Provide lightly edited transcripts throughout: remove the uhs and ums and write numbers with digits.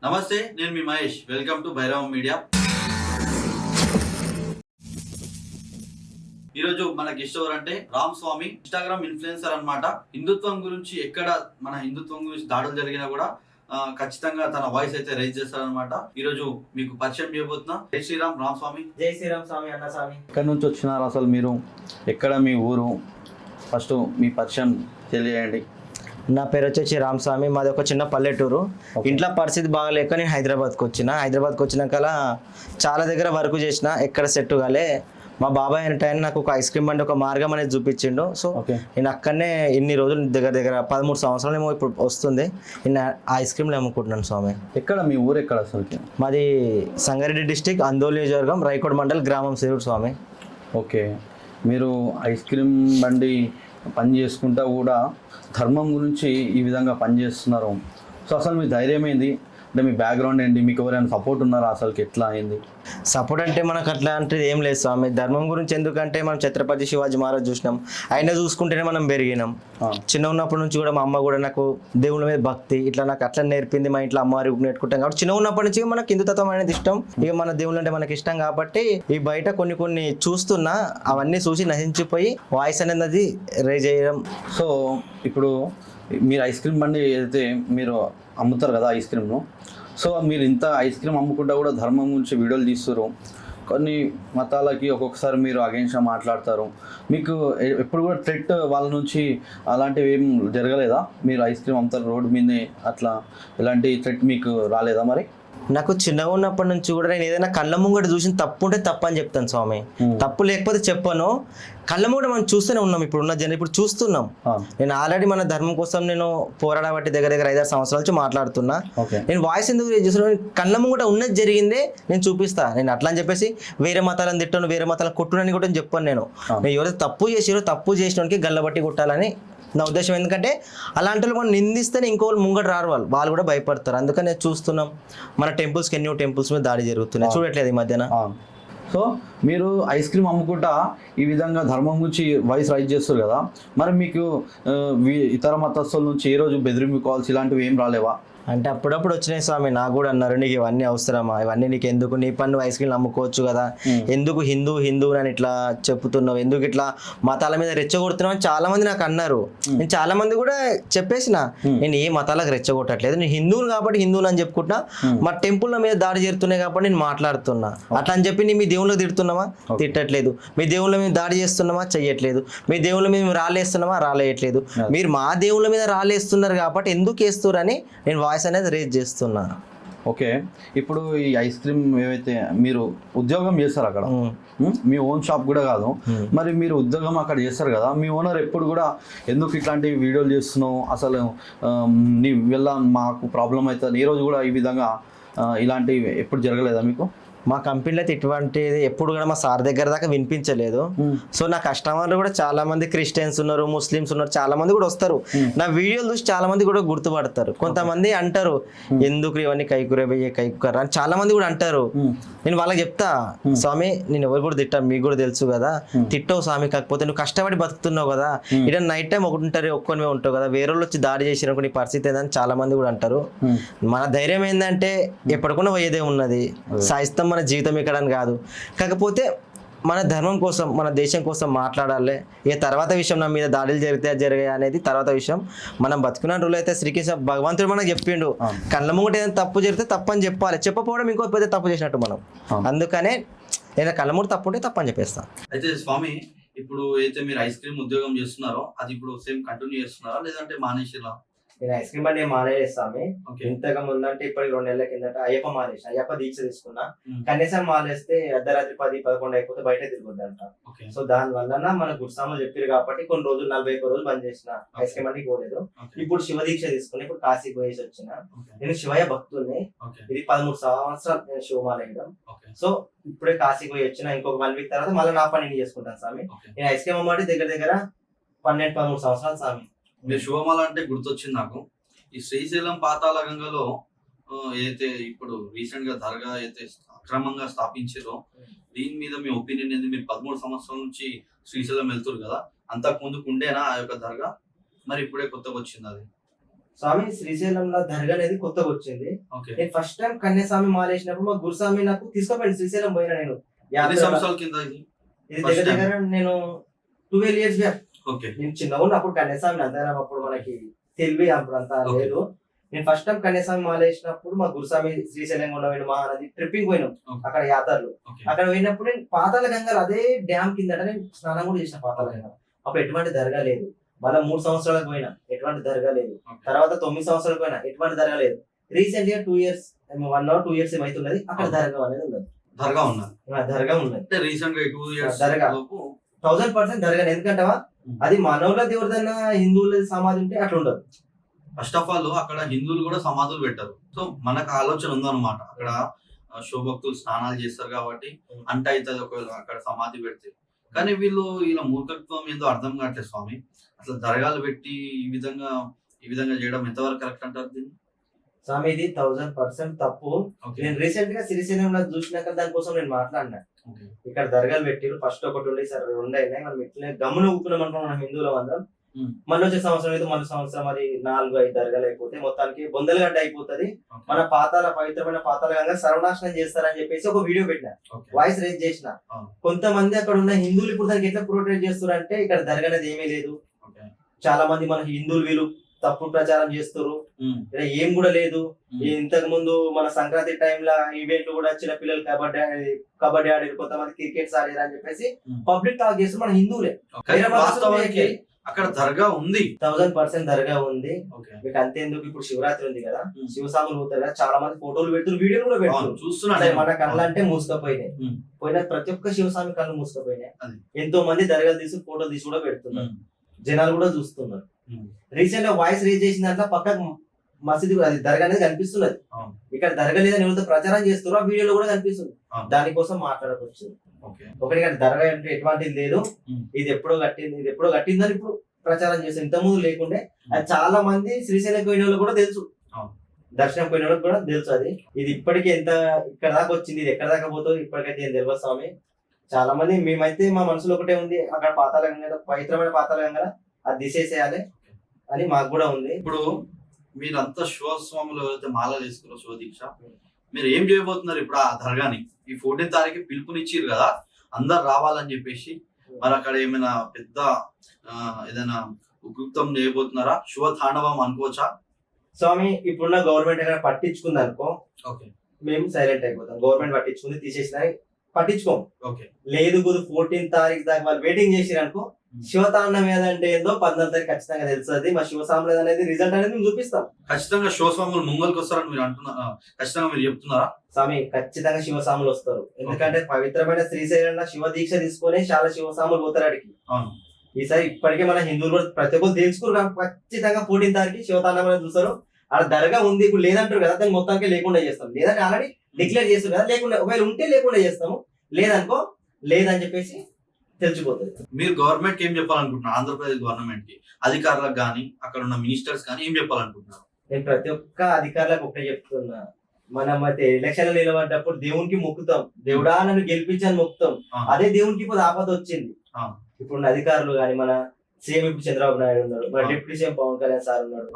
నమస్తే, నేను మీ Mahesh. Welcome to Bhairavam media. ఈరోజు మనకి ఎవరంటే రామ్ స్వామి, ఇన్స్టాగ్రామ్ ఇన్ఫ్లుయెన్సర్ అన్నమాట. హిందుత్వం గురించి మన హిందుత్వం గురించి దాడులు జరిగినా కూడా ఖచ్చితంగా తన వాయిస్ అయితే రైజ్ చేస్తారనమాట. ఈ రోజు మీకు పరిచయం చేయబోతున్నా. జై శ్రీరామ్ రామ్ స్వామి. జై శ్రీరామ్ స్వామి. అన్న స్వామి, ఎక్కడి నుంచి వచ్చినారు అసలు మీరు? ఎక్కడ మీ ఊరు? ఫస్ట్ మీ పరిచయం తెలియజేయండి. నా పేరు వచ్చేసి రామస్వామి. మాది ఒక చిన్న పల్లెటూరు. ఇంట్లో పరిస్థితి బాగాలేక నేను హైదరాబాద్కి వచ్చినాక చాలా దగ్గర వర్క్ చేసిన, ఎక్కడ సెట్ కాలే. మా బాబాయ్ అంటే నాకు ఒక ఐస్ క్రీమ్ బండి ఒక మార్గం అనేది చూపించిండు. సో నేను అక్కడనే ఇన్ని రోజులు దగ్గర 13 సంవత్సరాలు ఏమో ఇప్పుడు వస్తుంది నేను ఐస్ క్రీమ్లు అమ్ముకుంటున్నాను స్వామి. ఎక్కడ మీ ఊరు? ఎక్కడ అసలు? మాది సంగారెడ్డి డిస్టిక్, అందోల్ నియోజకవర్గం, రైకోడ్ మండల్, గ్రామం శివుడు స్వామి. ఓకే, మీరు ఐస్ క్రీమ్ బండి పని చేసుకుంటా కూడా ధర్మం గురించి ఈ విధంగా పనిచేస్తున్నారు. సో అసలు మీ ధైర్యం ఏంది? అంటే మీ బ్యాక్గ్రౌండ్ ఏంటి? మీకు ఎవరైనా సపోర్ట్ ఉన్నారా? అసలుకి ఎట్లా అయింది? సపోర్ట్ అంటే మనకు అట్లాంటిది ఏం లేదు స్వామి. ధర్మం గురించి ఎందుకంటే మనం ఛత్రపతి శివాజీ మహారాజ్ చూసినాం, ఆయన చూసుకుంటేనే మనం పెరిగినాం. చిన్న ఉన్నప్పటి నుంచి కూడా మా అమ్మ కూడా నాకు దేవుళ్ళ మీద భక్తి ఇట్లా నాకు అట్లా నేర్పింది. మా ఇంట్లో అమ్మవారి నేర్చుకుంటాం కాబట్టి చిన్న ఉన్నప్పటి నుంచి మనకు హిందుతత్వం అనేది ఇష్టం. ఇక మన దేవుళ్ళు అంటే మనకి ఇష్టం కాబట్టి ఈ బయట కొన్ని చూస్తున్నా అవన్నీ చూసి నశించిపోయి వాయిస్ అనేది రైజ్ చేయడం. సో ఇప్పుడు మీరు ఐస్ క్రీమ్ బండి ఏదైతే మీరు అమ్ముతారు కదా ఐస్ క్రీమ్ను, సో మీరు ఇంత ఐస్ క్రీమ్ అమ్ముకుంటా కూడా ధర్మం గురించి వీడియోలు తీస్తారు. కొన్ని మతాలకి ఒక్కొక్కసారి మీరు అగెన్స్ట్గా మాట్లాడతారు. మీకు ఎప్పుడు కూడా థ్రెట్ వాళ్ళ నుంచి అలాంటివి ఏం జరగలేదా? మీరు ఐస్ క్రీమ్ అమ్ముతారు రోడ్డు మీదే, అట్లా ఎలాంటి థ్రెట్ మీకు రాలేదా? మరి నాకు చిన్నగా ఉన్నప్పటి నుంచి కూడా నేను ఏదైనా కళ్ళ ముంగట చూసిన తప్పు ఉంటే తప్పు అని చెప్తాను స్వామి. తప్పు లేకపోతే చెప్పను. కళ్ళ ముంగట మనం చూస్తూనే ఉన్నాం, ఇప్పుడు చూస్తున్నాం. నేను ఆల్రెడీ మన ధర్మం కోసం నేను పోరాడబట్టి దగ్గర 5-6 సంవత్సరాల నుంచి మాట్లాడుతున్నా. నేను వాయిస్ ఎందుకు చేస్తున్నాను? కళ్ళ ముంగట ఉన్నది జరిగిందే నేను చూపిస్తా. నేను అట్లా అని చెప్పేసి వేరే మతాలను తిట్టాను, వేరే మతాలను కొట్టునని కూడా చెప్పాను. నేను ఎవరైతే తప్పు చేసినోనికి గల్లబట్టి కొట్టాలని నా ఉద్దేశం. ఎందుకంటే అలాంటి వాళ్ళు మనం నిందిస్తేనే ఇంకోళ్ళు ముంగట రారు, వాళ్ళు కూడా భయపడతారు. అందుకని చూస్తున్నాం మన టెంపుల్స్కి ఎన్నో టెంపుల్స్ మీద దాడి జరుగుతున్నాయి, చూడట్లేదు ఈ మధ్యన. సో మీరు ఐస్ క్రీమ్ అమ్ముకుంటా ఈ విధంగా ధర్మం గురించి వాయిస్ రైజ్ చేస్తారు కదా, మరి మీకు ఇతర మతస్థుల నుంచి ఏ రోజు బెదిరింపు కాల్స్ ఇలాంటివి ఏం రాలేవా? అంటే అప్పుడప్పుడు వచ్చినాయి స్వామి. నాకు కూడా అన్నారు, నీకు ఇవన్నీ అవసరమా? ఇవన్నీ నీకు ఎందుకు? నీ పన్ను ఐస్ క్రీమ్ అమ్ముకోవచ్చు కదా, ఎందుకు హిందూ అని ఇట్లా చెప్తున్నావు? ఎందుకు ఇట్లా మతాల మీద రెచ్చగొడుతున్నావు అని చాలా మంది నాకు అన్నారు. నేను చాలా మంది కూడా చెప్పేసిన, నేను ఏ మతాలకు రెచ్చగొట్టట్లేదు, నేను హిందువులు కాబట్టి హిందువులు అని చెప్పుకుంటున్నా. మా టెంపుల్ల మీద దాడి చేరుతున్నాయి కాబట్టి నేను మాట్లాడుతున్నా. అట్లా అని చెప్పి మీ దేవుళ్ళకి తిడుతున్నామా? తిట్టట్లేదు. మీ దేవుళ్ళ మీద దాడి చేస్తున్నామా? చెయ్యట్లేదు. మీ దేవుళ్ళ మీద మేము రాళ్ళేస్తున్నామా? రాలేయట్లేదు. మీరు మా దేవుళ్ళ మీద రాళ్ళేస్తున్నారు కాబట్టి ఎందుకు వేస్తున్నారని నేను వాయిస్ అనేది రేజ్ చేస్తున్నా. ఓకే, ఇప్పుడు ఈ ఐస్ క్రీమ్ ఏవైతే మీరు ఉద్యోగం చేస్తారు అక్కడ, మీ ఓన్ షాప్ కూడా కాదు, మరి మీరు ఉద్యోగం అక్కడ చేస్తారు కదా, మీ ఓనర్ ఎప్పుడు కూడా ఎందుకు ఇట్లాంటి వీడియోలు చేస్తున్నావు, అసలు నీ వల్ల మాకు ప్రాబ్లం అవుతుంది, ఈ రోజు కూడా ఈ విధంగా ఇలాంటివి ఎప్పుడు జరగలేదా మీకు? మా కంపెనీలో అయితే ఇటువంటిది ఎప్పుడు కూడా మా సార్ దగ్గర దాకా వినిపించలేదు. సో నా కస్టమర్లు కూడా చాలా మంది క్రిస్టియన్స్ ఉన్నారు, ముస్లిమ్స్ ఉన్నారు, చాలా మంది కూడా వస్తారు. నా వీడియోలు చూసి చాలా మంది కూడా గుర్తుపడతారు. కొంతమంది అంటారు, ఎందుకు ఇవన్నీ కైకురా అని చాలా మంది కూడా అంటారు. నేను వాళ్ళకి చెప్తా, స్వామి నేను ఎవరు కూడా తిట్టాను, మీకు కూడా తెలుసు కదా, తిట్టవు స్వామి, కాకపోతే నువ్వు కష్టపడి బతుకుతున్నావు కదా, ఇక్కడ నైట్ టైం ఒక్కనివే ఉంటావు కదా, వేరే వాళ్ళు వచ్చి దాడి చేసినప్పుడు నీ పరిస్థితి ఏందని చాలా మంది కూడా అంటారు. మన ధైర్యం ఏంటంటే ఎప్పటికైనా పోయేదే ఉన్నది, సాయిస్తాం మన జీవితం ఇక్కడ అని కాదు. కాకపోతే మన ధర్మం కోసం, మన దేశం కోసం మాట్లాడాలి. ఇక తర్వాత విషయం నా మీద దాడులు జరిగాయి అనేది తర్వాత విషయం. మనం బతుకున్న రోజులు అయితే శ్రీకృష్ణ భగవంతుడు మనకు చెప్పిండు, కళ్ళ ముంగట ఏదైనా తప్పు జరిగితే తప్పు అని చెప్పాలి, చెప్పకపోవడం ఇంకో పెద్ద తప్పు చేసినట్టు మనం. అందుకనే నేను కళ్ళ ముందు తప్పు ఉంటే తప్పు అని చెప్పేస్తాను. అయితే స్వామి, ఇప్పుడు అయితే మీరు ఐస్ క్రీమ్ ఉద్యోగం చేస్తున్నారో అది ఇప్పుడు సేమ్ కంటిన్యూ చేస్తున్నారా లేదంటే మానేసిరా? నేను ఐస్ క్రీమ్ బండి మానేస్తాను. ఇంతకు ముందంటే ఇప్పటికి 2 నెలల కిందట అయ్యప్ప దీక్ష తీసుకున్నా. కనీసం మానేస్తే అర్ధరాత్రి 10-11 అయిపోతే బయట తిరుగుద్దంట. సో దాని వల్ల మన గురుస్వాములు చెప్పారు కాబట్టి కొన్ని రోజులు 41 రోజులు బంద్ చేసిన, ఐస్ క్రీమ్ బండికి పోలేదు. ఇప్పుడు శివ దీక్ష తీసుకుని ఇప్పుడు కాశీకి పోయేసి వచ్చిన. నేను శివయ్య భక్తుల్ని, ఇది 13 సంవత్సరాలు నేను శివమాల వేయడం. సో ఇప్పుడే కాశీకి పోయి వచ్చిన, ఇంకొక 1 వీక్ తర్వాత మళ్ళీ నా పని చేసుకుంటాను స్వామి. నేను ఐస్ క్రీమ్ అమ్మాడి దగ్గర 12-13 సంవత్సరాలు స్వామి. మీరు శివమాల అంటే గుర్తొచ్చింది నాకు. ఈ శ్రీశైలం పాతాళ గంగలో ఏదైతే ఇప్పుడు రీసెంట్ గా దర్గా అయితే అక్రమంగా స్థాపించారో దీని మీద మీ ఒపీనియన్ ఏంది? మీరు 13 సంవత్సరాల నుంచి శ్రీశైలం వెళ్తారు కదా, అంతకు ముందుకు ఉండేనా ఆ యొక్క దర్గా, మరి ఇప్పుడే కొత్తగా వచ్చింది అది? స్వామి శ్రీశైలంలో దర్గా అనేది కొత్తగా వచ్చింది. ఓకే. నేను ఫస్ట్ టైం కన్యాస్వామి మాల వేసినప్పుడు మా గురుస్వామి నాకు తీసుకుపోయింది. శ్రీశైలం పోయినా నేను ఎన్ని యాత్రలో. సంవత్సరాల కింద ఇది? ఇది first దగ్గర time? దగ్గర నేను 12 years బ్యాక్. ఓకే. నేను చిన్నగా ఉన్నప్పుడు కన్యాస్వామి అంతగా అప్పుడు మనకి తెలివి అప్పుడు అంతా Okay. లేదు. నేను ఫస్ట్ టైం కన్యాస్వామి మాల వేసినప్పుడు మా గురుస్వామి శ్రీశైలం ఉన్న మహానది ట్రిప్పింగ్ పోయినాం. Okay. అక్కడ యాత్రలు ఓకే. అక్కడ పోయినప్పుడు నేను పాతాళ గంగలు అదే డ్యామ్ కిందట నేను స్నానం కూడా చేసిన పాతాళ గంగ. అప్పుడు ఎటువంటి దర్గా లేదు. మళ్ళీ 3 సంవత్సరాలకు పోయినా ఎటువంటి దర్గా లేదు. Okay. తర్వాత 9 సంవత్సరాలకు పోయినా ఎటువంటి దర్గా లేదు. రీసెంట్ గా 2 years 1 or 2 years ఏమైతున్నది అక్కడ Okay. దర్గా అనేది ఉన్నది. దర్గా ఉన్నది దర్గా ఉన్నది. అంటే రీసెంట్ గా 2 years దర్గా. లోపు 1000% దర్గా. ఎందుకంటవా అది మనవుల దేవుడిదన్నా హిందువుల సమాధి ఉంటే అట్లా ఉండదు. ఫస్ట్ ఆఫ్ ఆల్ అక్కడ హిందువులు కూడా సమాధులు పెట్టారు. సో మనకు ఆలోచన ఉందన్నమాట. అక్కడ శివభక్తులు స్నానాలు చేస్తారు కాబట్టి అంట అవుతుంది ఒకవేళ అక్కడ సమాధి పెడితే. కానీ వీళ్ళు ఇలా మూర్ఖత్వం ఏందో అర్థం కావట్లేదు స్వామి. అసలు దర్గాలు పెట్టి ఈ విధంగా చేయడం ఎంతవరకు కరెక్ట్ అంటారు దీన్ని? స్వామి ఇది 1000% తప్పు. ఓకే. నేను రీసెంట్ గా శ్రీశైలంలో చూసినాక దానికోసం నేను మాట్లాడినా. ఓకే. ఇక్కడ దర్గాలు పెట్టిరు. ఫస్ట్ ఒకటి ఉండే సార్ 2 అయినాయి. మనం ఇట్లనే గమ్మున ఊపుకున్నాం అనుకున్నాం మనం హిందువులం అందరం. మళ్ళీ వచ్చే సంవత్సరం అయితే మళ్ళీ సంవత్సరం అది 4-5 దర్గాలు అయిపోతే మొత్తానికి బొందలగడ్డ అయిపోతుంది. ఓకే. మన పవిత్రమైన పాతాల గంగ సర్వనాశనం చేస్తారని చెప్పేసి ఒక వీడియో పెట్టిన, ఓకే. వాయిస్ రేజ్ చేసిన. అవును. కొంతమంది అక్కడ ఉన్న హిందువులు ఇప్పుడు దానికి ఎట్లా ప్రొటెక్ట్ చేస్తారు అంటే ఇక్కడ దర్గా అనేది ఏమీ లేదు. ఓకే. చాలా మంది మన హిందువులు వీళ్ళు తప్పుడు ప్రచారం చేస్తారు. ఇక్కడ ఏం కూడా లేదు. ఇంతకు ముందు మన సంక్రాంతి టైంలో ఈవెంట్లు కూడా చిన్న పిల్లలు కబడ్డీ ఆడారు, కొంతమంది క్రికెట్స్ ఆడారు అని చెప్పేసి పబ్లిక్ టాక్ చేస్తారు మన హిందువులే. కానీ వాస్తవానికి అక్కడ దర్గా ఉంది. 1000% దర్గా ఉంది. ఓకే. మీకు అంతేందుకు ఇప్పుడు శివరాత్రి ఉంది కదా, శివసాములు పోతారు కదా, చాలా మంది ఫోటోలు పెడుతున్నారు, వీడియోలు కూడా పెడుతున్నారు. చూస్తున్నాను. మన కళ్ళు అంటే మూసుకపోయినాయి. పోయిన ప్రతి ఒక్క శివస్వామి కళ్ళు మూసుకపోయినాయి. అది. ఎంతో మంది దర్గాలు తీసి ఫోటోలు తీసి కూడా పెడుతున్నారు. జనాలు కూడా చూస్తున్నారు. రీసెంట్ గా వాయిస్ రేజ్ చేసిన దాంట్లో పక్కకు మసీదు అది దర్గా అనేది కనిపిస్తున్నది. ఇక్కడ దర్గా లేదని ఎవరితో ప్రచారం చేస్తారో ఆ వీడియోలో కూడా కనిపిస్తుంది. దానికోసం మాట్లాడవచ్చు. ఒకటి దర్గా అంటే ఎటువంటిది లేదు, ఇది ఎప్పుడో కట్టిందని ఇప్పుడు ప్రచారం చేస్తారు. ఇంత ముందు లేకుండే. అది చాలా మంది శ్రీశైలం పోయిన వాళ్ళు కూడా తెలుసు, దర్శనం పోయిన వాళ్ళకి కూడా తెలుసు. అది ఇది ఇప్పటికీ ఎంత ఇక్కడ దాకా వచ్చింది, ఇది ఎక్కడ దాకా పోతుంది ఇప్పటికైతే ఏం తెలియదు స్వామి. చాలా మంది మేమైతే మా మనసులో ఒకటే ఉంది, అక్కడ పాతాళ గంగ పవిత్రమైన పాతాళ గంగ అది తీసేసేయాలి అని మాకు కూడా ఉంది. ఇప్పుడు మీరంతా శివస్వాములు ఎవరైతే మాల వేసుకున్నారో శివదీక్ష, మీరు ఏం చేయబోతున్నారు ఇప్పుడు ఆ దర్గాని? ఈ 14th తారీఖు పిలుపునిచ్చిరు కదా అందరు రావాలని చెప్పేసి, మరి అక్కడ ఏమైనా పెద్ద ఏదైనా ఉగ్గుప్తం చేయబోతున్నారా? శివ తాండవం అనుకోవచ్చా? స్వామి ఇప్పుడున్న గవర్నమెంట్ ఏదైనా పట్టించుకుంది అనుకో, ఓకే, మేము సైలెంట్ అయిపోతాం. గవర్నమెంట్ పట్టించుకుంది తీసేసిన పట్టించుకోం. ఓకే. లేదు గురు 14th తారీఖు దాకా వాళ్ళు వెయిటింగ్ చేసిరు అనుకో, శివతాండం ఏదంటే ఏందో 14th తారీఖు ఖచ్చితంగా తెలుస్తుంది. మా శివసాములు అనేది రిజల్ట్ అనేది మేము చూపిస్తాం. ఖచ్చితంగా శివస్వాములు ముంగల్కి వస్తారని మీరు అంటున్నారా? ఖచ్చితంగా మీరు చెప్తున్నారా? స్వామి ఖచ్చితంగా శివసాములు వస్తారు. ఎందుకంటే పవిత్రమైన శ్రీశైలంలో శివ దీక్ష తీసుకొని చాలా శివసాములు పోతారు అడిగి. అవును. ఈసారి ఇప్పటికే మన హిందువులు కూడా ప్రతి ఒక్కరు తెలుసుకున్నారు. ఖచ్చితంగా 14th తారీఖు శివతాండం అనేది చూస్తారు. ఆడ దర్గా ఉంది ఇప్పుడు లేదంటారు కదా, దాన్ని మొత్తానికి లేకుండా చేస్తాం. లేదంటే ఆల్రెడీ డిక్లేర్ చేస్తారు కదా, లేకుండా ఒకవేళ ఉంటే లేకుండా చేస్తాము, లేదనుకో లేదని చెప్పేసి తెలిసిపోతుంది. మీరు గవర్నమెంట్ కి ఏం చెప్పాలనుకుంటున్నారు? ఆంధ్రప్రదేశ్ గవర్నమెంట్ కి, అధికారులకు కానీ అక్కడ ఉన్న మినిస్టర్స్ కానీ ఏం చెప్పాలనుకుంటున్నారు? నేను ప్రతి ఒక్క అధికారులకు ఒకటే చెప్తున్నా, మనం అయితే ఎలక్షన్ నిలబడ్డప్పుడు దేవునికి మొక్కుతాం, దేవుడా నన్ను గెలిపించని మొక్కుతాం. అదే దేవునికి ఇప్పుడు ఆపద వచ్చింది. ఇప్పుడు అధికారులు కానీ మన సీఎం ఇప్పుడు చంద్రబాబు నాయుడు ఉన్నాడు, మన deputy CM Pawan Kalyan sir ఉన్నాడు.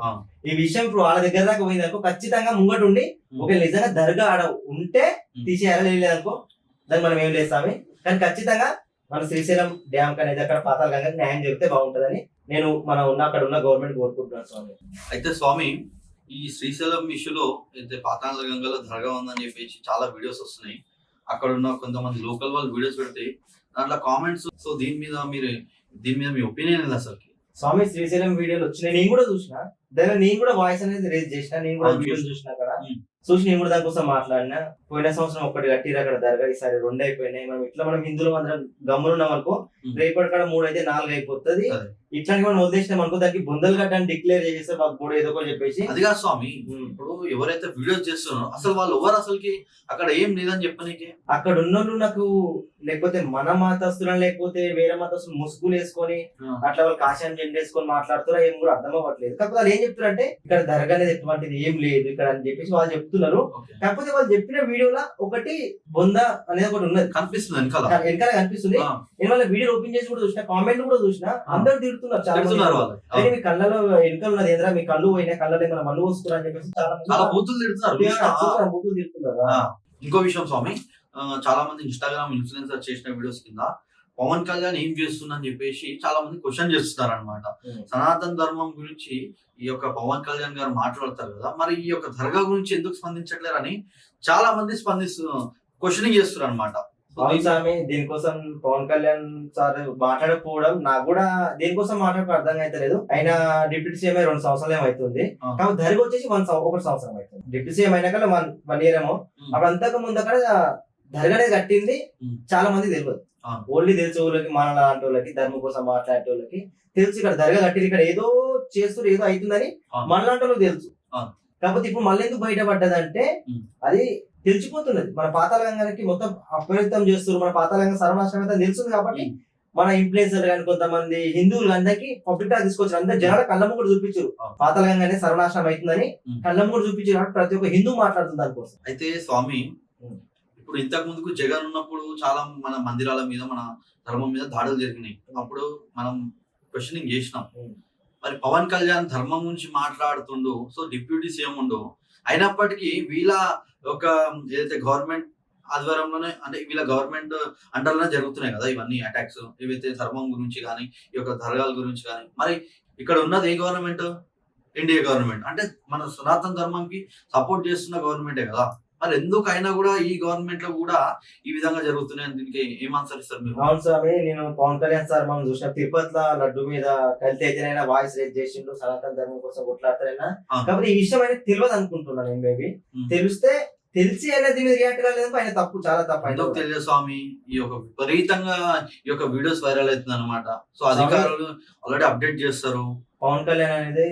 ఈ విషయం ఇప్పుడు వాళ్ళ దగ్గర దాకా పోయిందనుకో, ఖచ్చితంగా ముంగట ఉండి ఒక నిజంగా దర్గా ఆడ ఉంటే తీసేయాలి, లేదనుకో దాన్ని మనం ఏం లేస్తామే. కానీ ఖచ్చితంగా మన శ్రీశైలం డ్యామ్ అనేది అక్కడ పాతాళ గంగ న్యాయం జరిగితే బాగుంటుందని నేను అక్కడ ఉన్న గవర్నమెంట్ కోరుకుంటున్నాను స్వామి. అయితే స్వామి ఈ శ్రీశైలం ఇష్యూలో అయితే పాతాళ గంగలో దర్గా ఉందని చెప్పేసి చాలా వీడియోస్ వస్తున్నాయి. అక్కడ ఉన్న కొంతమంది లోకల్ వాళ్ళు వీడియోస్ పెడితే దాంట్లో కామెంట్స్. సో దీని మీద మీ ఒపీనియన్ ఏంది అసలు? స్వామి శ్రీశైలం వీడియోలు వచ్చినాయి, నేను కూడా చూసిన. దాని నేను కూడా వాయిస్ అనేది రేజ్ చేసిన, నేను కూడా వీడియోలు చూసిన అక్కడ చూసి నేను కూడా దానికోసం మాట్లాడినా. పోయిన సంవత్సరం ఒకటి కట్టిరు అక్కడ దర్గా, ఈసారి 2 అయిపోయినాయి. మనం హిందువులు అందరం గమ్మునున్నాం అనుకో, రేపటి కాడ 3 అయితే 4 అయిపోతుంది. ఇట్లాంటి మనం వదిలేసినాం అనుకో, దానికి బొందలు కట్టని డిక్లేర్ చేసేస్తే మాకు కూడా ఏదో ఒకటి చెప్పేసి. అది కాదు స్వామి, ఇప్పుడు ఎవరైతే వీడియోస్ చేస్తున్నారో అసలు వాళ్ళు ఎవరు అసలుకి అక్కడ ఏం లేదని చెప్పనీకి? అక్కడ ఉన్నోళ్ళు నాకు లేకపోతే మన మతస్థులను లేకపోతే వేరే మతస్థులు ముసుగులు వేసుకొని అట్లా వాళ్ళు కాషాయం జెండా వేసుకొని మాట్లాడుతారో ఏం కూడా అర్థం అవ్వట్లేదు. కాకపోతే వాళ్ళు ఏం చెప్తున్నారంటే ఇక్కడ దర్గా అనేది ఎటువంటిది ఏం లేదు ఇక్కడ అని చెప్పేసి వాళ్ళు చెప్తున్నారు. కాకపోతే వాళ్ళు చెప్పిన వీడియోలో ఒకటి బొంద అనేది ఒకటి ఉన్నది, కనిపిస్తుంది వెనకాల కనిపిస్తుంది. నేను వాళ్ళ వీడియో ఓపెన్ చేసి కూడా చూసిన, కామెంట్ కూడా చూసిన, అందరు తిడుతున్నారు తిడుతున్నారు చాలా మంది. తిడుతున్నారు వాళ్ళు. అయితే మీ కళ్ళలో వెనుక ఉన్నది ఏదైనా మీ కళ్ళు పోయినా కళ్ళలో ఏమైనా మన్ను పోసుకురా అని చెప్పేసి చాలా మంది చాలా బూతులు తిడుతున్నారు. చూస్తున్నారు, బూతులు తిడుతున్నారు. ఆ, ఇంకో విషయం స్వామి, చాలా మంది ఇన్స్టాగ్రామ్ ఇన్ఫ్లుయెన్సర్ చేసిన వీడియోస్ కింద పవన్ కళ్యాణ్ ఏం చేస్తున్నా అని చెప్పేసి చాలా మంది క్వశ్చన్ చేస్తున్నారు అనమాట. సనాతన ధర్మం గురించి ఈ యొక్క పవన్ కళ్యాణ్ గారు మాట్లాడతారు కదా, మరి ఈ యొక్క దర్గా గురించి ఎందుకు స్పందించట్లేరు అని చాలా మంది క్వశ్చనింగ్ చేస్తున్నారు అనమాట. అవును స్వామి, దీనికోసం పవన్ కళ్యాణ్ సార్ మాట్లాడకపోవడం నాకు కూడా దేనికోసం మాట్లాడక అర్థం అయితలేదు. ఆయన డిప్యూటీ సీఎం 2 సంవత్సరాలు ఏమవుతుంది, కాబట్టి ధరగా వచ్చేసి 1 సంవత్సరం అవుతుంది. డిప్యూటీ సీఎం అయినాక 1 year ఏమో. అప్పుడు అంతకు ముందు అక్కడ ధరగా అనేది కట్టింది చాలా మంది తెలియదు. ఓన్లీ తెలిసే వాళ్ళకి, మన లాంటి వాళ్ళకి, ధర్మం కోసం మాట్లాడే వాళ్ళకి తెలుసు ఇక్కడ దర్గా కట్టింది, ఇక్కడ ఏదో చేస్తారు, ఏదో అవుతుందని మన లాంటి వాళ్ళకి తెలుసు. కాకపోతే ఇప్పుడు మళ్ళీ ఎందుకు బయటపడ్డదంటే అది తెలిసిపోతున్నది. మన పాతాళగంగానికి మొత్తం అప్రయత్నం చేస్తారు, మన పాతాళగంగ సర్వనాశనం అయితే తెలుస్తుంది. కాబట్టి మన ఇన్ఫ్లుయెన్సర్ కానీ కొంతమంది హిందువులు అందరికి పబ్లిక్ గా తీసుకొచ్చారు, అందరు జనాలు కళ్ళ ముగ్గురు చూపించారు పాతాళగంగానే సర్వనాశనం అవుతుందని కళ్ళ ముగ్గురు చూపించారు. కాబట్టి ప్రతి ఒక్క హిందూ మాట్లాడుతుంది దానికోసం. అయితే స్వామి, ఇప్పుడు ఇంతకు ముందుకు జగన్ ఉన్నప్పుడు చాలా మన మందిరాల మీద, మన ధర్మం మీద దాడులు జరిగినాయి. అప్పుడు మనం క్వశ్చనింగ్ చేసినాం. మరి పవన్ కళ్యాణ్ ధర్మం గురించి మాట్లాడుతుండు, సో డిప్యూటీ సీఎం ఉండు, అయినప్పటికీ వీళ్ళ ఒక ఏదైతే గవర్నమెంట్ ఆధ్వర్యంలోనే, అంటే వీళ్ళ గవర్నమెంట్ అండర్లోనే జరుగుతున్నాయి కదా ఇవన్నీ అటాక్స్, ఏవైతే ధర్మం గురించి కానీ ఈ యొక్క దర్గాల గురించి కానీ. మరి ఇక్కడ ఉన్నది ఏ గవర్నమెంట్? India government. అంటే మన సనాతన ధర్మంకి సపోర్ట్ చేస్తున్న గవర్నమెంటే కదా. మరి ఎందుకు అయినా కూడా ఈ గవర్నమెంట్ లో కూడా ఈ విధంగా జరుగుతున్నాయి, దీనికి ఏం ఆన్సర్ ఇస్తారు మీరు? అవును స్వామి, నేను పవన్ కళ్యాణ్ సార్ మనం చూసిన తిరుపతిలో లడ్డు మీద కలిసి అయితేనైనా వాయిస్ రేజ్ చేసిండు, సనాతన ధర్మం కోసం కొట్లాడతారైనా. కాబట్టి ఈ విషయం అనేది తెలియదు అనుకుంటున్నాను నేను. మేబీ తెలిసి అయినా దీని మీద రియాక్ట్ కాలేదు, ఆయన తప్పు, చాలా తప్పు. ఎందుకు తెలియదు స్వామి, ఈ యొక్క విపరీతంగా ఈ యొక్క వీడియోస్ వైరల్ అవుతుంది అనమాట. సో అధికారులు ఆల్రెడీ అప్డేట్ చేస్తారు. పవన్ కళ్యాణ్ అనేది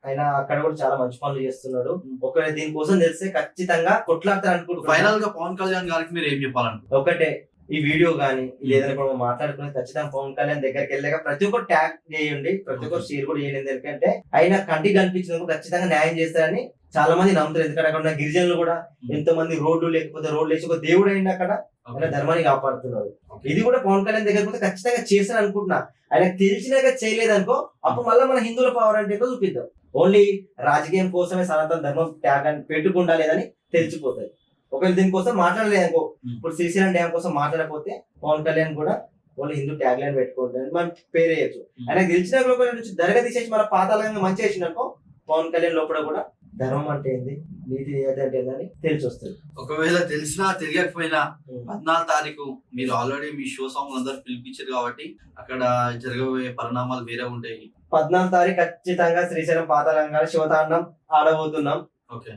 ఆయన అక్కడ కూడా చాలా మంచి పనులు చేస్తున్నాడు. ఒకవేళ దీనికోసం తెలిస్తే ఖచ్చితంగా కొట్లాడతారు అనుకుంటున్నాను. ఫైనల్ గా పవన్ కళ్యాణ్ గారికి మీరు ఏం చెప్పాలనుకుంటున్నారు? ఒకటే, ఈ వీడియో గానీ ఏదైనా కూడా మాట్లాడుకుని ఖచ్చితంగా పవన్ కళ్యాణ్ దగ్గరికి వెళ్ళాక ప్రతి ఒక్కరు ట్యాగ్ చేయండి, ప్రతి ఒక్కరు షేర్ కూడా చేయండి. ఎందుకంటే ఆయన కంటికి కనిపించినందుకు ఖచ్చితంగా న్యాయం చేస్తారని చాలా మంది నమ్ముతారు. ఎందుకంటే అక్కడ ఉన్న గిరిజనులు కూడా ఎంతో మంది రోడ్లు లేకపోతే ఒక దేవుడు అయినా అక్కడ ఆయన ధర్మాన్ని కాపాడుతున్నారు. ఇది కూడా పవన్ కళ్యాణ్ దగ్గర పోతే ఖచ్చితంగా చేస్తాను అనుకుంటున్నా. ఆయన తెలిసినాక చేయలేదు అనుకో, అప్పుడు మళ్ళీ మన హిందువుల పవర్ అంటే చూపిద్దాం. ఓన్లీ రాజకీయం కోసమే సనాతన ధర్మం ట్యాగ్ అని పెట్టుకుంటా లేదని తెలిసిపోతుంది. ఒకవేళ దీనికోసం మాట్లాడలేదు అనుకో, ఇప్పుడు శ్రీశైలం డ్యామ్ కోసం మాట్లాడకపోతే పవన్ కళ్యాణ్ కూడా ఓన్లీ హిందూ ట్యాగ్ లైన్ పెట్టుకుంటుంది, మనం పేరు వేయచ్చు. ఆయన గెలిచిన లోపల నుంచి దర్గా తీసేసి మన పాతాళంగా మంచి చేసిననుకో, పవన్ కళ్యాణ్ లోపల కూడా ధర్మం అంటే ఏంది, నీతి అంటే ఏందని తెలిసి వస్తుంది. ఒకవేళ తెలిసినా తెలియకపోయినా 14 తారీఖు మీరు ఆల్రెడీ మీ షో సాంగ్ అందరు పిలిపించారు కాబట్టి అక్కడ జరగబోయే పరిణామాలు వేరే ఉంటాయి. 14 తారీఖు ఖచ్చితంగా శ్రీశైలం పాతాళంగా శివతాండం ఆడబోతున్నాం.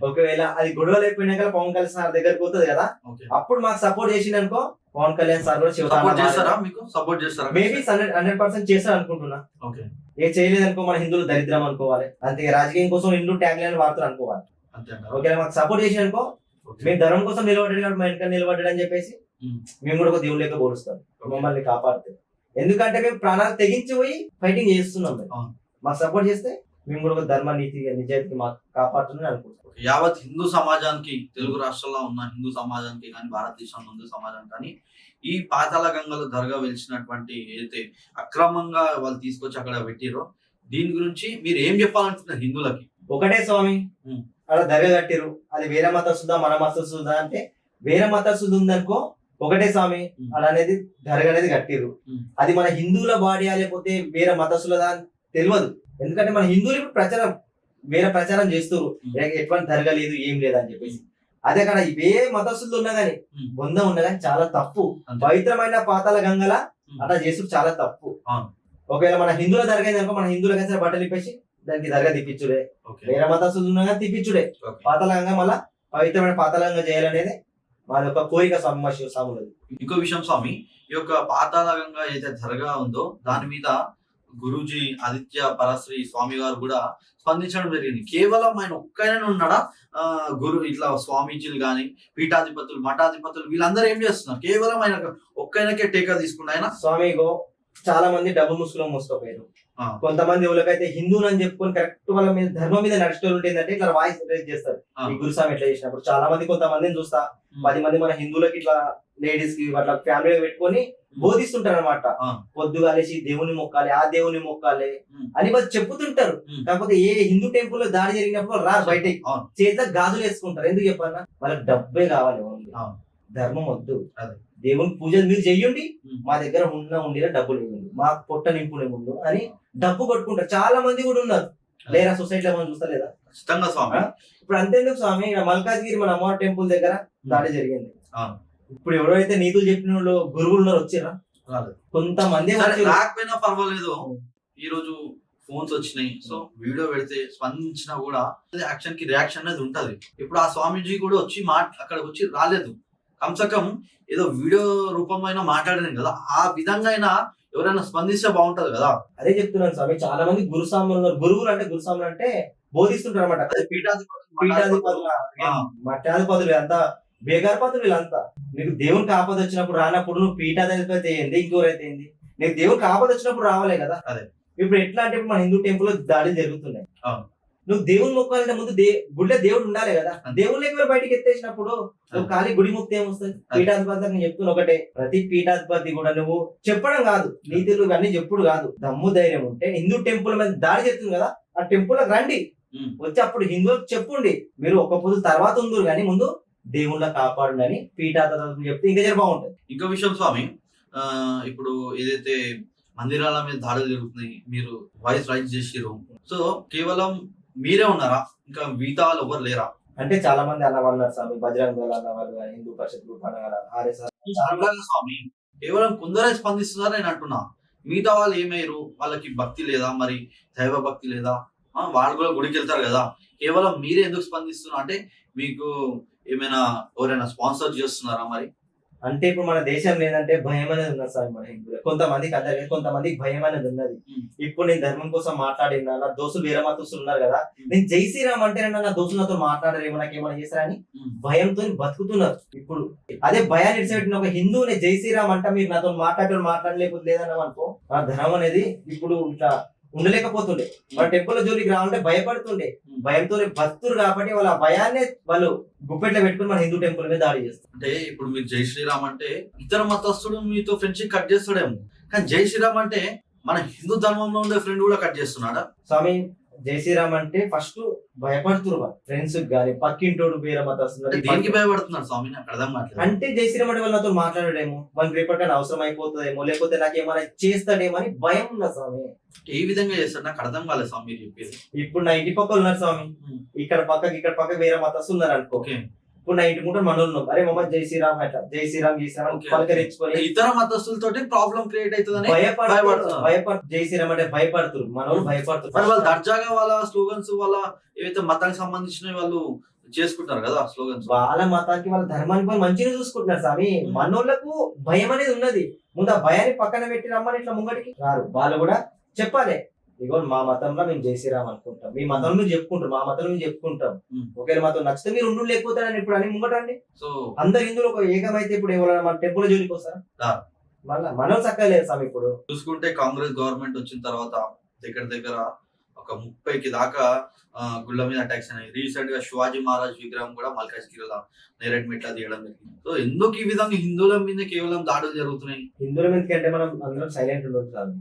ఒకవేళ అది గొడవ లేకపోయినాక పవన్ కళ్యాణ్ సార్ దగ్గరకు పోతుంది కదా, అప్పుడు మాకు సపోర్ట్ చేసిందనుకో పవన్ కళ్యాణ్ సార్ కూడా శివతాండం చేస్తారా? మేబీ 100% చేస్తారు అనుకుంటున్నా. ఏ చేయలేదనుకో మన హిందువులు దరిద్రం అనుకోవాలి, అంతే. రాజకీయం కోసం హిందూ ట్యాగ్ లైన్ వాడుతారు అనుకోవాలి. ఒకవేళ మాకు సపోర్ట్ చేసి అనుకో, మేము ధర్మం కోసం నిలబడ్డాడు, మా వెనక నిలబడ్డాడు అని చెప్పేసి మేము కూడా ఒక దేవుడు లేక పోలుస్తాం, మమ్మల్ని కాపాడుతాం. ఎందుకంటే మేము ప్రాణాలు తెగించి పోయి ఫైటింగ్ చేస్తున్నాం. మాకు సపోర్ట్ చేస్తే మేము కూడా ఒక ధర్మ నీతి నిజాయితీ మాకు కాపాడుతుందని అనుకుంటాం. యావత్ హిందూ సమాజానికి, తెలుగు రాష్ట్రాల్లో ఉన్న హిందూ సమాజానికి కానీ, భారతదేశంలో హిందూ సమాజానికి కానీ, ఈ పాతాళ గంగలో దర్గా వెలిసినటువంటి ఏదైతే అక్రమంగా వాళ్ళు తీసుకొచ్చి అక్కడ పెట్టిరో, దీని గురించి మీరు ఏం చెప్పాలనుకుంటున్నారు హిందువులకి? ఒకటే స్వామి, అక్కడ దర్గా కట్టిరు, అది వేరే మతస్థుదా మన మతస్థుదా అంటే వేరే మతస్థుది ఉందనుకో, ఒకటే స్వామి అలా అనేది దర్గా అనేది కట్టిరు. అది మన హిందువుల బాడీ లేకపోతే వేరే మతస్థులదా అని తెలియదు. ఎందుకంటే మన హిందువులు ఇప్పుడు వేరే ప్రచారం చేస్తారు, ఎటువంటి దర్గా లేదు ఏం లేదు అని చెప్పేసి. అదే అక్కడ ఏ మతస్థులు ఉన్నా గానీ, బొంద ఉన్నా గానీ చాలా తప్పు. పవిత్రమైన పాతాళ గంగల అట్లా చేసుడు చాలా తప్పు. ఒకవేళ మన హిందువుల దర్గా అయిందనుకో, మన హిందువుల కలిసి బట్టలు ఇప్పేసి దానికి దర్గా తిప్పించుడే, వేరే మతస్థులు ఉన్నా కానీ తిప్పించుడే. పాతాళ గంగ మళ్ళా పవిత్రమైన పాతాళ గంగ చేయాలనేది మాది ఒక కోరిక స్వామి స్వాములది. ఇంకో విషయం స్వామి, ఈ యొక్క పాతాళ గంగ ఏదైతే దర్గా ఉందో దాని మీద గురూజీ ఆదిత్య పరశ్రీ స్వామి గారు కూడా స్పందించడం జరిగింది. కేవలం ఆయన ఒక్కైనా ఉన్నాడా? ఇట్లా స్వామీజీలు గాని, పీఠాధిపతులు, మఠాధిపతులు వీళ్ళందరూ ఏం చేస్తున్నారు? కేవలం ఆయన ఒక్కైనకే టేకా తీసుకున్న ఆయన స్వామిగో చాలా మంది డబ్బు ముసుగులో మోసుకుపోయారు. ఆ. కొంతమంది ఎవరికైతే హిందువులు అని చెప్పుకొని కరెక్ట్ వాళ్ళ మీద ధర్మం మీద నడిచేవాళ్ళు ఉంటే ఏంటంటే ఇట్లా వాయిస్ రేజ్ చేస్తారు. ఆ. ఈ గురుస్వామి ఎట్లా చేసినప్పుడు చాలా మంది కొంతమందిని చూస్తా 10 మంది మన హిందువులకి ఇట్లా లేడీస్ కి అట్లా ఫ్యామిలీ పెట్టుకొని బోధిస్తుంటారు అనమాట. ఆ. పొద్దుగాలేసి దేవుని మొక్కాలి, ఆ దేవుని మొక్కాలి అని వాళ్ళు చెప్పుతుంటారు. కాకపోతే ఏ హిందూ టెంపుల్ లో దాడి జరిగినప్పుడు వాళ్ళు రారు బయటకి, అవును. చేతిలో గాజులు వేసుకుంటారు. ఎందుకు చెప్పన్నా, వాళ్ళకి డబ్బే కావాలి, ఓన్లీ అవును. ధర్మం వద్దు. అదే. దేవుని పూజలు మీరు చెయ్యండి, ఉమ్. మా దగ్గర ఉండిన డబ్బులు ఇవ్వండి, మాకు పొట్ట నింపునే ముందు అని డబ్బు కొట్టుకుంటారు. చాలా మంది కూడా ఉన్నారు లేరా సొసైటీలో, మనం చూస్తలేదా? ఖచ్చితంగా స్వామి. ఇప్పుడు అంతేందుకు స్వామి, ఇక్కడ మల్కాజ్గిరి మన అమ్మవారి టెంపుల్ దగ్గర దాడి జరిగింది. అవును. ఇప్పుడు ఎవరైతే నీతులు చెప్పిన వాళ్ళు గురువులు ఉన్నారు వచ్చిరా, రాలేదు. కొంతమంది సరే, వచ్చిర్రు. రాకపోయినా పర్వాలేదు, ఈ రోజు ఫోన్స్ వచ్చినాయి. సో వీడియో పెడితే స్పందించినా కూడా యాక్షన్ కి రియాక్షన్ అనేది ఉంటది. ఇప్పుడు ఆ స్వామీజీ కూడా వచ్చి అక్కడికి వచ్చి రాలేదు, కమ్సకం ఏదో వీడియో రూపంలో మాట్లాడలేదు కదా, ఆ విధంగా అయినా ఎవరైనా స్పందిస్తే బాగుంటది కదా. అదే చెప్తున్నాను స్వామి, చాలా మంది గురుస్వాములు ఉన్నారు. గురువులు అంటే గురుస్వాములు అంటే బోధిస్తుంటారు అనమాట. అదే పీఠాధిపతులు, పీఠాధిపతులు, ఆ. మఠాధిపతులు అంతా బేగారపతులు వీళ్ళంతా. నీకు దేవునికి ఆపద వచ్చినప్పుడు రానప్పుడు నువ్వు పీఠాధిపతి ఏంది, ఇంకెవరైతే ఏంది, నీకు దేవునికి ఆపద వచ్చినప్పుడు రావాలే కదా. అదే. ఇప్పుడు ఎట్లా అంటే ఇప్పుడు మన హిందూ టెంపుల్ లో దాడులు జరుగుతున్నాయి. అవును. నువ్వు దేవుని మొక్కాలంటే ముందు గుడిలో దేవుడు ఉండాలి కదా. దేవుడు లేకపోతే బయటకి ఎత్తేసినప్పుడు నువ్వు ఖాళీ గుడి ముక్తి ఏమొస్తుంది? పీఠాధిపతి నేను చెప్తున్నా ఒకటే, ప్రతి పీఠాధిపతి కూడా నువ్వు చెప్పడం కాదు, నీతులు ఇవన్నీ చెప్పుడు కాదు, దమ్ము ధైర్యం ఉంటే హిందూ టెంపుల్ మీద దాడి చేస్తుంది కదా, ఆ టెంపుల్ లో రండి, వచ్చి అప్పుడు హిందువులకు చెప్పుండి, మీరు ఒక్క పొద్దు తర్వాత ఉందరు కానీ ముందు దేవుళ్ళ కాపాడునని పీఠాధిపతులు చెప్తే ఇంకా జర బాగుంటుంది. ఇంకో విషయం స్వామి, ఇప్పుడు ఏదైతే మందిరాల మీద దాడులు జరుగుతున్నాయి, మీరు వాయిస్ రైజ్ చేసిరు, సో కేవలం మీరే ఉన్నారా, ఇంకా మిగతా వాళ్ళు ఎవరు లేరా? అంటే చాలా మంది అన్న వాళ్ళు ఉన్నారు స్వామి, బజరంగ దళ అన్న వాళ్ళు, హిందూ పరిషత్ గ్రూప్ అన్న ఆర్ఎస్ఆర్. అట్లాగే స్వామి, కేవలం కొందరే స్పందిస్తున్నారు నేను అంటున్నా, మిగతా వాళ్ళు ఏమయ్యారు? వాళ్ళకి భక్తి లేదా, మరి దైవ భక్తి లేదా? వాళ్ళు కూడా గుడికి వెళ్తారు కదా, కేవలం మీరే ఎందుకు స్పందిస్తున్నారు? అంటే మీకు ఏమైనా ఎవరైనా స్పాన్సర్ చేస్తున్నారా మరి? అంటే ఇప్పుడు మన దేశం ఏంటంటే భయం అనేది ఉన్నది సార్ మన హిందువులు, కొంతమందికి అందరికి, కొంతమందికి భయం అనేది ఉన్నది. ఇప్పుడు నేను ధర్మం కోసం మాట్లాడినా, నా దోస్తులు వేరే మతస్థులు ఉన్నారు కదా, నేను జై శ్రీరామ్ అంటే నా దోస్తులు నాతో మాట్లాడరేమో, నాకు ఏమైనా చేస్తారని భయంతో బతుకుతున్నారు. ఇప్పుడు అదే భయాన్ని ఇడిచిపెట్టిన ఒక హిందువుని జై శ్రీరామ్ అంట, మీరు నాతో మాట్లాడలేకపోతే లేదన్నాం అనుకో, ఆ ధర్మం అనేది ఇప్పుడు ఇట్లా ఉండలేకపోతుండే. మన టెంపుల్ జోలికి రావాలంటే భయపడుతుండే, భయంతో భక్తులు కాబట్టి వాళ్ళ భయాన్ని వాళ్ళు గుప్పెట్లో పెట్టుకుని మన హిందూ టెంపుల్ మీద దాడి చేస్తారు. అంటే ఇప్పుడు మీరు జై శ్రీరామ్ అంటే ఇతర మతస్థుడు మీతో ఫ్రెండ్షిప్ కట్ చేస్తాడేమో, కానీ జై శ్రీరామ్ అంటే మన హిందూ ధర్మంలో ఉండే ఫ్రెండ్ కూడా కట్ చేస్తున్నాడా? స్వామి జై శ్రీరామ్ అంటే ఫస్ట్ భయపడుతున్నారు ఫ్రెండ్స్ గానీ, పక్కింటోడు వేరే మతస్తున్నారు. దేనికి భయపడుతున్నారు స్వామి, నాకు అర్థం కావట్లేదు. అంటే జై శ్రీరామ్ అంటే వాళ్ళతో మాట్లాడేమో, మనకి రేపటికైనా అవసరం అయిపోతుందేమో, లేకపోతే నాకు ఏమైనా చేస్తాడేమో అని భయం ఉన్నా స్వామి. ఏ విధంగా చేస్తాడు నాకు అర్థం కాలేదు స్వామి మీరు చెప్పేది. ఇప్పుడు నా ఇంటి పక్కన ఉన్నారు స్వామి, ఇక్కడ పక్కకి వేరే మతస్థులు ఉన్నారు అనుకో, ఇప్పుడు నా ఇంటి ముందు మనోళ్ళు ఉన్నాం, అరే మమ్మ జై శ్రీరామ్ అట్లా జై శ్రీరామ్ పలకరించుకొని ఇతర మతస్థులతో ప్రాబ్లం క్రియేట్ అవుతుందని భయపడు జై శ్రీరామ్ అంటే భయపడుతున్నారు మనోళ్ళు, భయపడుతున్నారు. వాళ్ళు దర్జాగా వాళ్ళ స్లోగన్స్, వాళ్ళ ఏవైతే మతానికి సంబంధించిన వాళ్ళు చేసుకుంటారు కదా స్లోగన్స్, వాళ్ళ మతానికి వాళ్ళ ధర్మానికి మంచిగా చూసుకుంటున్నారు స్వామి. మనోళ్ళకు భయం అనేది ఉన్నది, ముందు ఆ భయాన్ని పక్కన పెట్టి రమ్మని ఇట్లా ముంగడికి రారు. వాళ్ళు కూడా చెప్పాలి, ఇగో మా మతంలో మేము జై శ్రీరామ్ అనుకుంటాం, మీ మతంలో మీరు చెప్పుకుంటాం, మా మతంలో మేము చెప్పుకుంటాం, ఒకవేళ మాతో నచ్చితే మీరు ఉండు, లేకపోతే ఇప్పుడు అని ముంగటండి. సో అందరు హిందువులు ఒక ఏకమైతే ఇప్పుడు ఎవరైనా మన టెంపుల్ జోలికి వస్తారా? మళ్ళీ మనం చక్కలేదు స్వామి. ఇప్పుడు చూసుకుంటే కాంగ్రెస్ గవర్నమెంట్ వచ్చిన తర్వాత దగ్గర ఒక 30కి దాకా గుళ్ళ మీద అటాక్స్ అయినాయి. రీసెంట్ గా శివాజీ మహారాజ్ విగ్రహం కూడా మల్కాజ్గిరిలో నేరేడ్ మెట్ల తీయడం జరిగింది. సో ఎందుకు ఈ విధంగా హిందువుల మీద కేవలం దాడులు జరుగుతున్నాయి? హిందువుల మీద అంటే మనం అందరం సైలెంట్ ఉండదు సార్,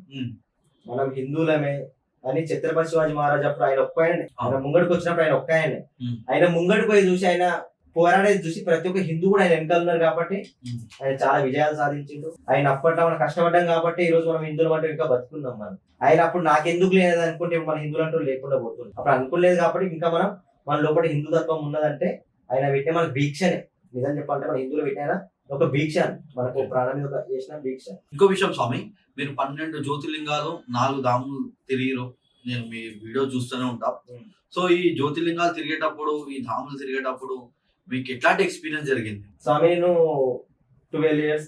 మనం హిందువులమే అని. ఛత్రపతి శివాజీ మహారాజ్ అప్పుడు ఆయన ఒక్క ఆయన ముంగడికి వచ్చినప్పుడు ఆయన ఒక్క ఆయన ముంగడికి పోయి చూసి, ఆయన పోరాడేది చూసి ప్రతి ఒక్క హిందూ కూడా ఆయన వెనకాల ఉన్నారు కాబట్టి ఆయన చాలా విజయాలు సాధించిండు. ఆయన అప్పట్లో మనం కష్టపడ్డాం కాబట్టి ఈ రోజు మనం హిందువులు అంటే ఇంకా బతుకున్నాం. మనం ఆయన అప్పుడు నాకెందుకు లేదు అనుకుంటే మన హిందువులు అంటూ లేకుండా పోతుంది. అప్పుడు అనుకోలేదు కాబట్టి ఇంకా మన లోపల హిందూ తత్వం ఉన్నదంటే ఆయన పెట్టే మన భీక్షనే. నిజం చెప్పాలంటే మన హిందువులు పెట్టిన ఒక భీక్ష, మనకు ప్రాణం మీద చేసిన భీక్ష. ఇంకో విషయం స్వామి, మీరు 12 జ్యోతిర్లింగాలు 4 ధాములు తిరిగిరు, నేను మీ వీడియో చూస్తూనే ఉంటా. సో ఈ జ్యోతిర్లింగాలు తిరిగేటప్పుడు, ఈ ధాములు తిరిగేటప్పుడు మీకు ఎట్లాంటి ఎక్స్పీరియన్స్ జరిగింది? స్వామి నేను 12 years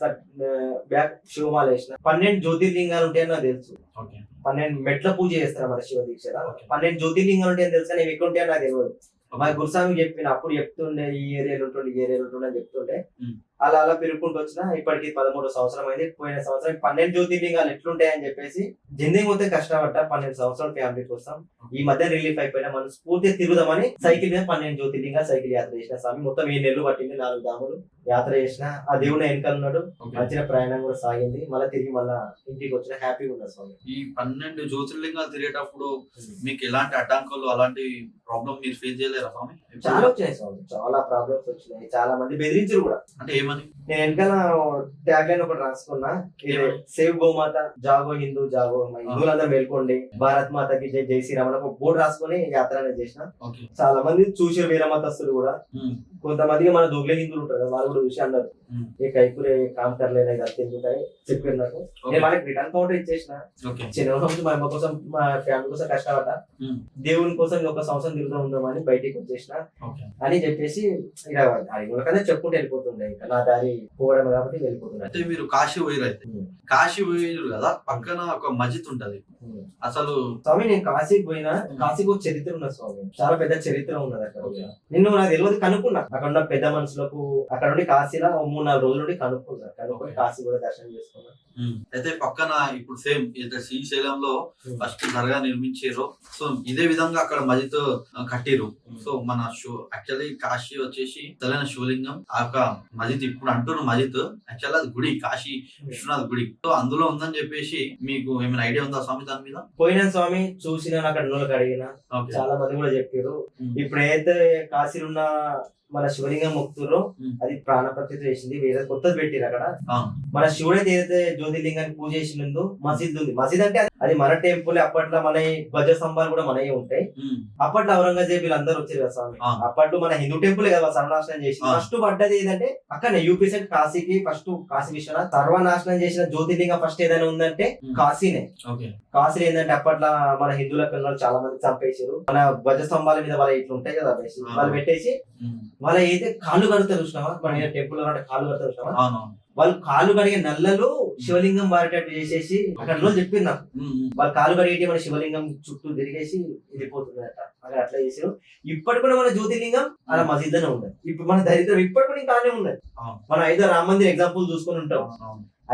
బ్యాక్ శివమాల వేసిన. 12 జ్యోతిర్లింగాలు ఉంటాయని నాకు తెలుసు. 12 మెట్ల పూజ చేస్తారు మన శివ దీక్ష. 12 జ్యోతిర్లింగాలు ఉంటాయని తెలుసు, నేను ఎక్కడ ఉంటాయని నాకు తెలియదు. మా గురుస్వామి చెప్పిన అప్పుడు చెప్తుండే, ఈ ఏరియాలో ఉంటుండే, ఈ ఏరియాలో ఉంటుండే అని చెప్తుండే. అలా అలా పెరుగుకుంటూ వచ్చిన ఇప్పటికి 13 సంవత్సరం అయింది. పోయిన సంవత్సరం 12 జ్యోతిర్లింగాలు ఎట్లుంటాయని చెప్పేసి జిందగీ మొత్తం కష్టపడ్డా 12 సంవత్సరాలు ఫ్యామిలీ కోసం. ఈ మధ్య రిలీఫ్ అయిపోయినా మనం స్ఫూర్తిగా తిరుగుదామని సైకిల్ మీద 12 జ్యోతిర్లింగాలు సైకిల్ యాత్ర చేసిన స్వామి. మొత్తం 7 నెలలు పట్టింది, 4 దాములు యాత్ర చేసిన. ఆ దేవుడు వెనకాల ఉన్నాడు, మంచిగా ప్రయాణం కూడా సాగింది. మళ్ళీ తిరిగి మళ్ళీ ఇంటికి వచ్చిన హ్యాపీగా ఉన్నా స్వామి. ఈ 12 జ్యోతిర్లింగాలు తిరిగేటప్పుడు మీకు ఎలాంటి అడ్డంకులు అలాంటి ప్రాబ్లం మీరు ఫేస్ చేయలేరా స్వామి? చాలా వచ్చినాయి స్వామి, చాలా ప్రాబ్లమ్స్ వచ్చినాయి. చాలా మంది బెదిరించారు కూడా. అంటే ఏమని? నేను వెనకాల ట్యాగ్ లైన్ ఒకటి రాసుకున్నా, సేవ్ గోమాత, జాగో హిందూ, జాగో హిందువులందరూ మేల్కోండి, భారత్ మాతకి జై, జై శ్రీరామ్ అని ఒక బోర్డు రాసుకొని యాత్ర అనేది చేసిన. చాలా మంది చూసి వేరే మతస్థులు కూడా, కొంతమందికి మన దొంగలే హిందువులు ఉంటారు కదా, వాళ్ళు కూడా చూసి అన్నారు ఏ కైపురే కామ్ కర్లేనే ఎందుకంటే చెప్పారు నాకు. నేను వాళ్ళకి రిటర్న్ కౌంటర్ ఇచ్చేసిన. చిన్న నుంచి మా అమ్మ కోసం, మా ఫ్యామిలీ కోసం కష్టపడ్డా, దేవుని కోసం ఒక సంవత్సరం తిరుగుతూ ఉందామని బయటికి వచ్చేసిన అని చెప్పేసి ఇలా అది చెప్పుకుంటూ వెళ్ళిపోతుండే. ఇంకా నా దారి పోవడం కాబట్టి వెళ్ళిపోతుండే. అంటే మీరు కాశీ పోయిరు, అయితే కాశీ పోయిరు కదా, పక్కన ఒక మస్జిద్ ఉంటది. అసలు స్వామి నేను కాశీకి పోయినా, కాశీకి ఒక చరిత్ర ఉన్నది స్వామి, చాలా పెద్ద చరిత్ర ఉన్నది అక్కడ. నిన్ను నాకు తెలియదు, కనుక్కున్నా అక్కడ ఉన్న పెద్ద మనుషులకు, అక్కడ నుండి కాశీలో 3-4 రోజుల నుండి కనుక్కొని కాశీ కూడా దర్శనం చేసుకున్నా. అయితే పక్కన ఇప్పుడు సేమ్ శ్రీశైలంలో ఫస్ట్ దర్గా నిర్మించారు. సో ఇదే విధంగా అక్కడ మస్జిద్ కట్టిరు. సో మన యాక్చువల్లీ కాశీ వచ్చేసి తెలంగాణ శివలింగం, ఆ యొక్క మస్జిద్ ఇప్పుడు అంటున్న మస్జిద్ యాక్చువల్ అది గుడి, కాశీ విశ్వనాథ్ గుడి. సో అందులో ఉందని చెప్పేసి మీకు ఏమైనా ఐడియా ఉందా స్వామి దాని మీద? పోయిన స్వామి చూసిన, అక్కడ నూనెకి అడిగిన, చాలా మంది కూడా చెప్పారు. ఇప్పుడు ఏదైతే కాశీలో ఉన్న మన శివలింగం మొక్కుతురో అది ప్రాణ ప్రతిష్ఠ చేసింది, వేరే కొత్తది పెట్టిరు అక్కడ. మన శివుడు ఏదైతే జ్యోతిర్లింగాన్ని పూజ చేసిందో మసీద్ ఉంది. మసీద్ అంటే అది మన టెంపుల్. అప్పట్లో మన ధ్వజ స్తంభాలు కూడా మనవి ఉంటాయి. అప్పట్లో ఔరంగజేబ్ వీళ్ళందరూ వచ్చారు కదా స్వామి. అప్పట్లో మన హిందూ టెంపుల్ కదా సర్వనాశనం చేసి ఫస్ట్ పడ్డది ఏదంటే అక్కడ యూపీ సైడ్ కాశీకి. ఫస్ట్ కాశీ విశ్వనాథ్ సర్వనాశనం చేసిన జ్యోతిర్లింగం ఫస్ట్ ఏదైనా ఉందంటే కాశీనే. కాశీలో ఏంటంటే అప్పట్లో మన హిందువుల పిల్లలు చాలా మంది చంపేసారు. మన ధ్వజ స్తంభాల మీద వాళ్ళ ఇట్లా ఉంటాయి కదా, వాళ్ళు పెట్టేసి వాళ్ళ అయితే కాళ్ళు కడుగుతారు చూసినావా, మన టెంపుల్ కాళ్ళు కడతారు చూసినావా, వాళ్ళు కాళ్ళు కడిగే నల్లలు శివలింగం వారేటట్టు చేసేసి అక్కడ రోజు చెప్పింది నాకు. వాళ్ళు కాళ్ళు కడిగేటి మన శివలింగం చుట్టూ తిరిగేసి వెళ్ళిపోతుందట. అక్కడ అట్లా చేసారు. ఇప్పటి కూడా మన జ్యోతిర్లింగం అలా మసీద్ అనే ఉండదు. ఇప్పుడు మన దరిద్రం ఇప్పటి కూడా ఇంకా ఉన్నది. మనం ఐదో రామ మందిర్ ఎగ్జాంపుల్ చూసుకొని ఉంటాం.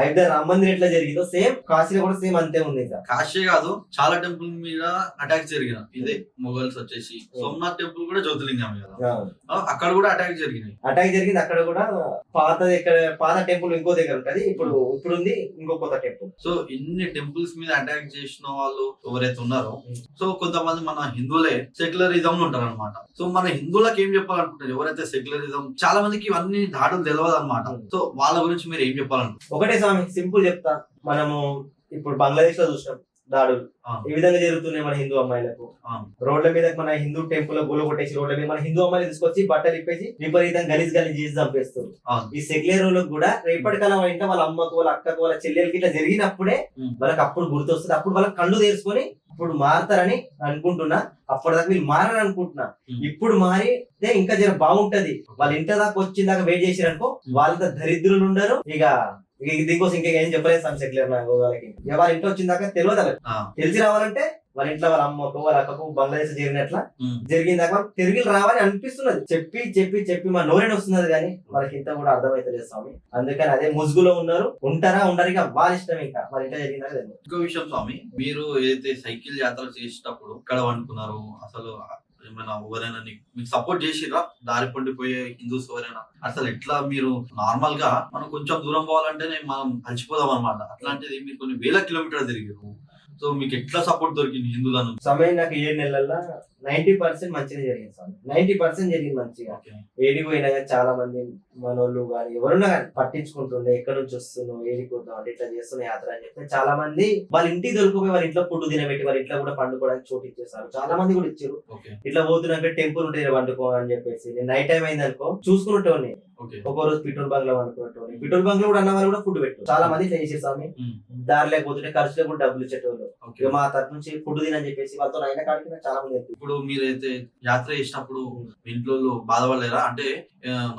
అయితే రామ మందిర్ ఎట్లా జరిగిందో సేమ్ కాశీలో కూడా సేమ్ అంతే ఉంది. ఇంకా కాశీ కాదు, చాలా టెంపుల్ మీద అటాక్ జరిగిన ఇదే మొఘల్స్ వచ్చేసి సోమనాథ్ టెంపుల్ కూడా జ్యోతిర్లింగం కదా, అక్కడ కూడా అటాక్ జరిగింది. అక్కడ కూడా పాత టెంపుల్ ఇంకో దగ్గర ఉంటది, ఇప్పుడు ఉంది ఇంకో కొత్త టెంపుల్. సో ఇన్ని టెంపుల్స్ మీద అటాక్ చేసిన వాళ్ళు ఎవరైతే ఉన్నారో, సో కొంతమంది మన హిందువులే సెక్యులరిజం లో ఉంటారు అనమాట. సో మన హిందువులకు ఏం చెప్పాలనుకుంటారు ఎవరైతే సెక్యులరిజం, చాలా మందికి ఇవన్నీ దాడులు తెలియదు అనమాట. సో వాళ్ళ గురించి మీరు ఏం చెప్పాలనుకుంటారు? ఒకటే స్వామి, సింపుల్ చెప్తా. మనము ఇప్పుడు బంగ్లాదేశ్ లో చూసినాం దాడులు ఈ విధంగా జరుగుతున్నాయి మన హిందూ అమ్మాయిలకు. రోడ్ల మీద మన హిందూ టెంపుల్ లో గోలు కొట్టేసి రోడ్ల మీద మన హిందూ అమ్మాయిలు తీసుకొచ్చి బట్టలు ఇప్పేసి విపరీతంగా గలీజ్ చేసి చంపేస్తారు. ఈ సెక్యులర్ కూడా రేపటికాలం అంటే వాళ్ళ అమ్మకు, వాళ్ళ అక్కకు, వాళ్ళ చెల్లెలకి ఇట్లా జరిగినప్పుడే వాళ్ళకి అప్పుడు గుర్తొస్తుంది. అప్పుడు వాళ్ళకి కళ్ళు తెరుచుకొని ఇప్పుడు మారతారని అనుకుంటున్నా. అప్పటిదాకా వీళ్ళు మారని అనుకుంటున్నా. ఇప్పుడు మారితే ఇంకా జర బాగుంటది. వాళ్ళ ఇంటి దాకా వచ్చిన దాకా వెయిట్ చేసారనుకో, వాళ్ళంతా దరిద్రులు ఉండరు. ఇక దీనికోసం ఇంకా ఏం చెప్పలేదు సార్ సెక్యులర్ వాళ్ళకి. వాళ్ళ ఇంట్లో వచ్చిన దాకా తెలియదు. తెలిసి రావాలంటే వాళ్ళ ఇంట్లో వాళ్ళ అమ్మకు, వాళ్ళ అక్కకు బంగ్లాదేశ్ జరిగిన దాకా తిరిగి రావాలని అనిపిస్తున్నది. చెప్పి చెప్పి చెప్పి మా నోరేని వస్తున్నది కానీ వాళ్ళకి ఇంత కూడా అర్థమైతలేదు స్వామి. అందుకని అదే ముసుగులో ఉన్నారు. ఉంటారా ఉండరు, ఇక వాళ్ళ ఇష్టం. ఇంకా వాళ్ళ ఇంట్లో జరిగిన దాకా తెలియదు. ఇంకో విషయం స్వామి, మీరు ఏదైతే సైకిల్ యాత్ర చేసేటప్పుడు ఇక్కడ అనుకున్నారు, అసలు ఏమైనా ఎవరైనా మీకు సపోర్ట్ చేసిరా? దారి పండిపోయే హిందూస్ ఎవరైనా అసలు ఎట్లా? మీరు నార్మల్ గా మనం కొంచెం దూరం పోవాలంటేనే మనం అలసిపోదాం అనమాట. అట్లాంటిది మీరు కొన్ని వేల కిలోమీటర్లు తిరిగారు. సో మీకు ఎట్లా సపోర్ట్ దొరికింది హిందువుల నుంచి? సమయం నాకు 7 నెలల్లో 90% మంచిగా జరిగింది సార్. 90% జరిగింది మంచిగా. ఏడికి పోయినా చాలా మంది మనోళ్ళు కానీ ఎవరున్నా కానీ పట్టించుకుంటుండే, ఎక్కడి నుంచి వస్తున్నావు, ఏడిపోతాం అంటే ఇట్లా చేస్తున్న యాత్ర అని చెప్తే చాలా మంది వాళ్ళ ఇంటికి దొరికిపోయి వాళ్ళ ఇంట్లో ఫుడ్ తినబెట్టి వాళ్ళ ఇంట్లో కూడా పండుకోవడానికి చోటు ఇచ్చేసారు. చాలా మంది కూడా ఇచ్చారు. ఇట్లా పోతున్నాక టెంపుల్ ఉంటే వండుకో అని చెప్పేసి నేను నైట్ టైం అయింది అనుకో చూసుకున్నట్టు ఒక రోజు పెట్రోల్ బంక్ లో అనుకున్నట్టు. పెట్రోల్ బంక్ లో కూడా అన్న వాళ్ళు కూడా ఫుడ్ పెట్టు. చాలా మంది ఇట్లా చేసేసి స్వామి దారి లేకపోతుంటే ఖర్చులో కూడా డబ్బులు ఇచ్చేటోళ్ళు. మా తరఫు నుంచి ఫుడ్ తినని చెప్పేసి వాళ్ళతో అయిన కాడికి చాలా మంది. ఇప్పుడు మీరైతే యాత్ర చేసినప్పుడు ఇంట్లో బాధపడలేరా? అంటే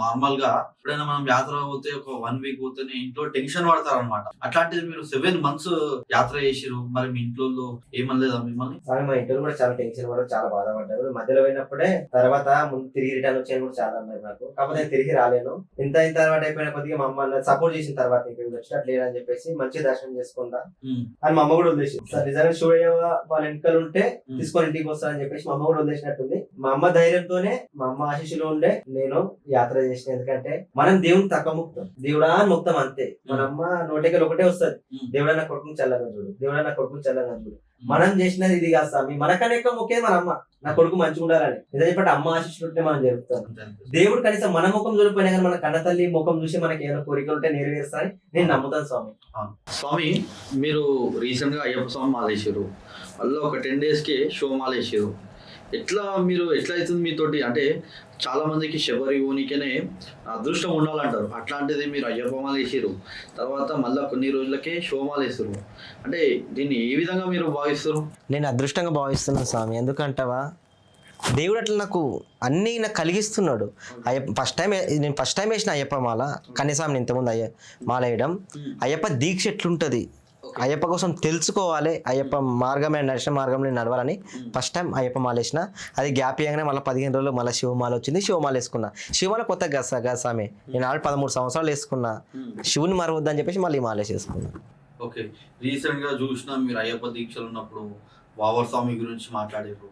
నార్మల్ గా ఎప్పుడైనా మనం యాత్ర పోతే ఒక 1 వీక్ పోతేనే ఇంట్లో టెన్షన్ పడతారు అనమాట. అట్లాంటిది మీరు 7 months యాత్ర చేసిరు, మరి మీ ఇంట్లో ఏమనలేదా మిమ్మల్ని? స్వామి మా ఇంట్లో కూడా చాలా టెన్షన్ పడరు, చాలా బాధపడ్డారు. మధ్యలో పోయినప్పుడే తర్వాత ముందు తిరిగి రిటర్న్ వచ్చాను కూడా చాలా అన్నారు నాకు. కాకపోతే నేను తిరిగి రాలేను. ఇంత అయిన తర్వాత అయిపోయిన కొద్దిగా మా అమ్మ సపోర్ట్ చేసిన తర్వాత ఇంకా వచ్చినట్టు లేదని చెప్పేసి మంచి దర్శనం చేసుకుందా అని మా అమ్మ కూడా వదిలేసింది. సార్ నిజంగా శివయ్య వాళ్ళ వెనకాల ఉంటే తీసుకొని ఇంటికి వస్తానని చెప్పేసి మా అమ్మ కూడా వదిలేసినట్టుంది. మా అమ్మ ధైర్యంతోనే, మా అమ్మ ఆశీస్సులో ఉండే నేను యాత్ర చేసిన. ఎందుకంటే మనం దేవుని తక్కువ ముక్తం, దేవుడా అని ముక్తం అంతే. మన అమ్మ నోటికలు ఒకటే వస్తుంది, దేవుడా నా కొడుకుని చల్లగా చూడు, దేవుడా నా కొడుకుని చల్లగా చూడు. మనం చేసినది ఇది కాదు స్వామి, మనకన్నా ఎక్కువ మొక్కేది మన అమ్మ, నా కొడుకు మంచిగా ఉండాలని. నిజం చెప్పండి, అమ్మ ఆశీస్సులు ఉంటే మనం జరుపుతాం. దేవుడు కనీసం మన ముఖం చూడకపోయినా కానీ మన కన్న తల్లి ముఖం చూసి మనకి ఏమైనా కోరికలు ఉంటే నెరవేరుస్తారని నేను నమ్ముతాను స్వామి. స్వామి, మీరు రీసెంట్ గా అయ్యప్ప స్వామి మాలేసారు, మళ్ళీ ఒక 10 days కి షో మాలేసారు. ఎట్లా అవుతుంది మీతోటి? అంటే చాలా మందికి శబరి ఊనికనే అదృష్టం ఉండాలంటారు, అట్లాంటిది మీరు అయ్యప్ప మాల వేసారు, తర్వాత మళ్ళీ కొన్ని రోజులకే షో మాల వేస్తారు. అంటే దీన్ని ఏ విధంగా మీరు భావిస్తారు? నేను అదృష్టంగా భావిస్తున్నాను స్వామి. ఎందుకంటావా, దేవుడు అట్లా నాకు అన్నీ నాకు కలిగిస్తున్నాడు. అయ్యప్ప నేను ఫస్ట్ టైం వేసిన అయ్యప్ప మాల. కనీసం ఇంతకుముందు మాల వేయడం, అయ్యప్ప దీక్ష ఎట్లుంటుంది, అయ్యప్ప కోసం తెలుసుకోవాలి, అయ్యప్ప మార్గమే నడిచిన మార్గంలో నడవాలని ఫస్ట్ టైం అయ్యప్ప మాల వేసిన. అది గ్యాప్ ఇవ్వగానే మళ్ళీ 15 రోజులు మళ్ళీ శివమాల వచ్చింది, శివమాల వేసుకున్నా. శివమాల కొత్త గసామే నేను ఆల్రెడీ 13 సంవత్సరాలు వేసుకున్నా. శివుని మరవద్దని చెప్పేసి మళ్ళీ మాల వేసేసుకున్నా. ఓకే, రీసెంట్ గా చూసిన మీరు అయ్యప్ప దీక్షలు ఉన్నప్పుడు వావర్ స్వామి గురించి మాట్లాడారు.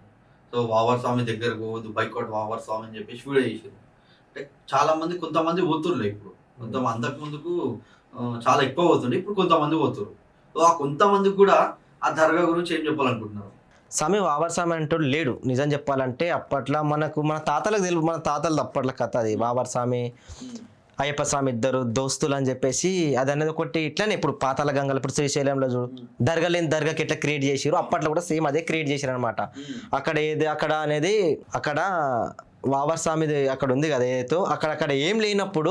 సో వావర్ స్వామి దగ్గరకు పోవద్దు, బైకాట్ వావర్ స్వామి అని చెప్పేసి వీడియో చేసారు. అంటే చాలా మంది, కొంతమంది పోతుర్లే, ఇప్పుడు కొంతమంది అంతకు ముందుకు చాలా ఎక్కువ పోతుండే, ఇప్పుడు కొంతమంది పోతురు. సో ఆ కొంతమందికి కూడా ఆ దర్గా గురించి ఏం చెప్పాలనుకుంటున్నారు? స్వామి వావర్ స్వామి అంటూ లేడు. నిజం చెప్పాలంటే అప్పట్లో మన తాతలకు తెలుసు, మన తాతలు అప్పట్లో కథ అది. వావర్ స్వామి అయ్యప్ప స్వామి ఇద్దరు దోస్తులు అని చెప్పేసి అది అనేది ఒకటి ఇట్లానే. ఇప్పుడు పాతాళ గంగలు, ఇప్పుడు శ్రీశైలంలో చూడు, దర్గా లేని దర్గాకి ఎట్లా క్రియేట్ చేసారు, అప్పట్లో కూడా సేమ్ అదే క్రియేట్ చేశారు అనమాట. అక్కడ వావర్ స్వామిది అక్కడ ఉంది కదా ఏదో, అక్కడ ఏం లేనప్పుడు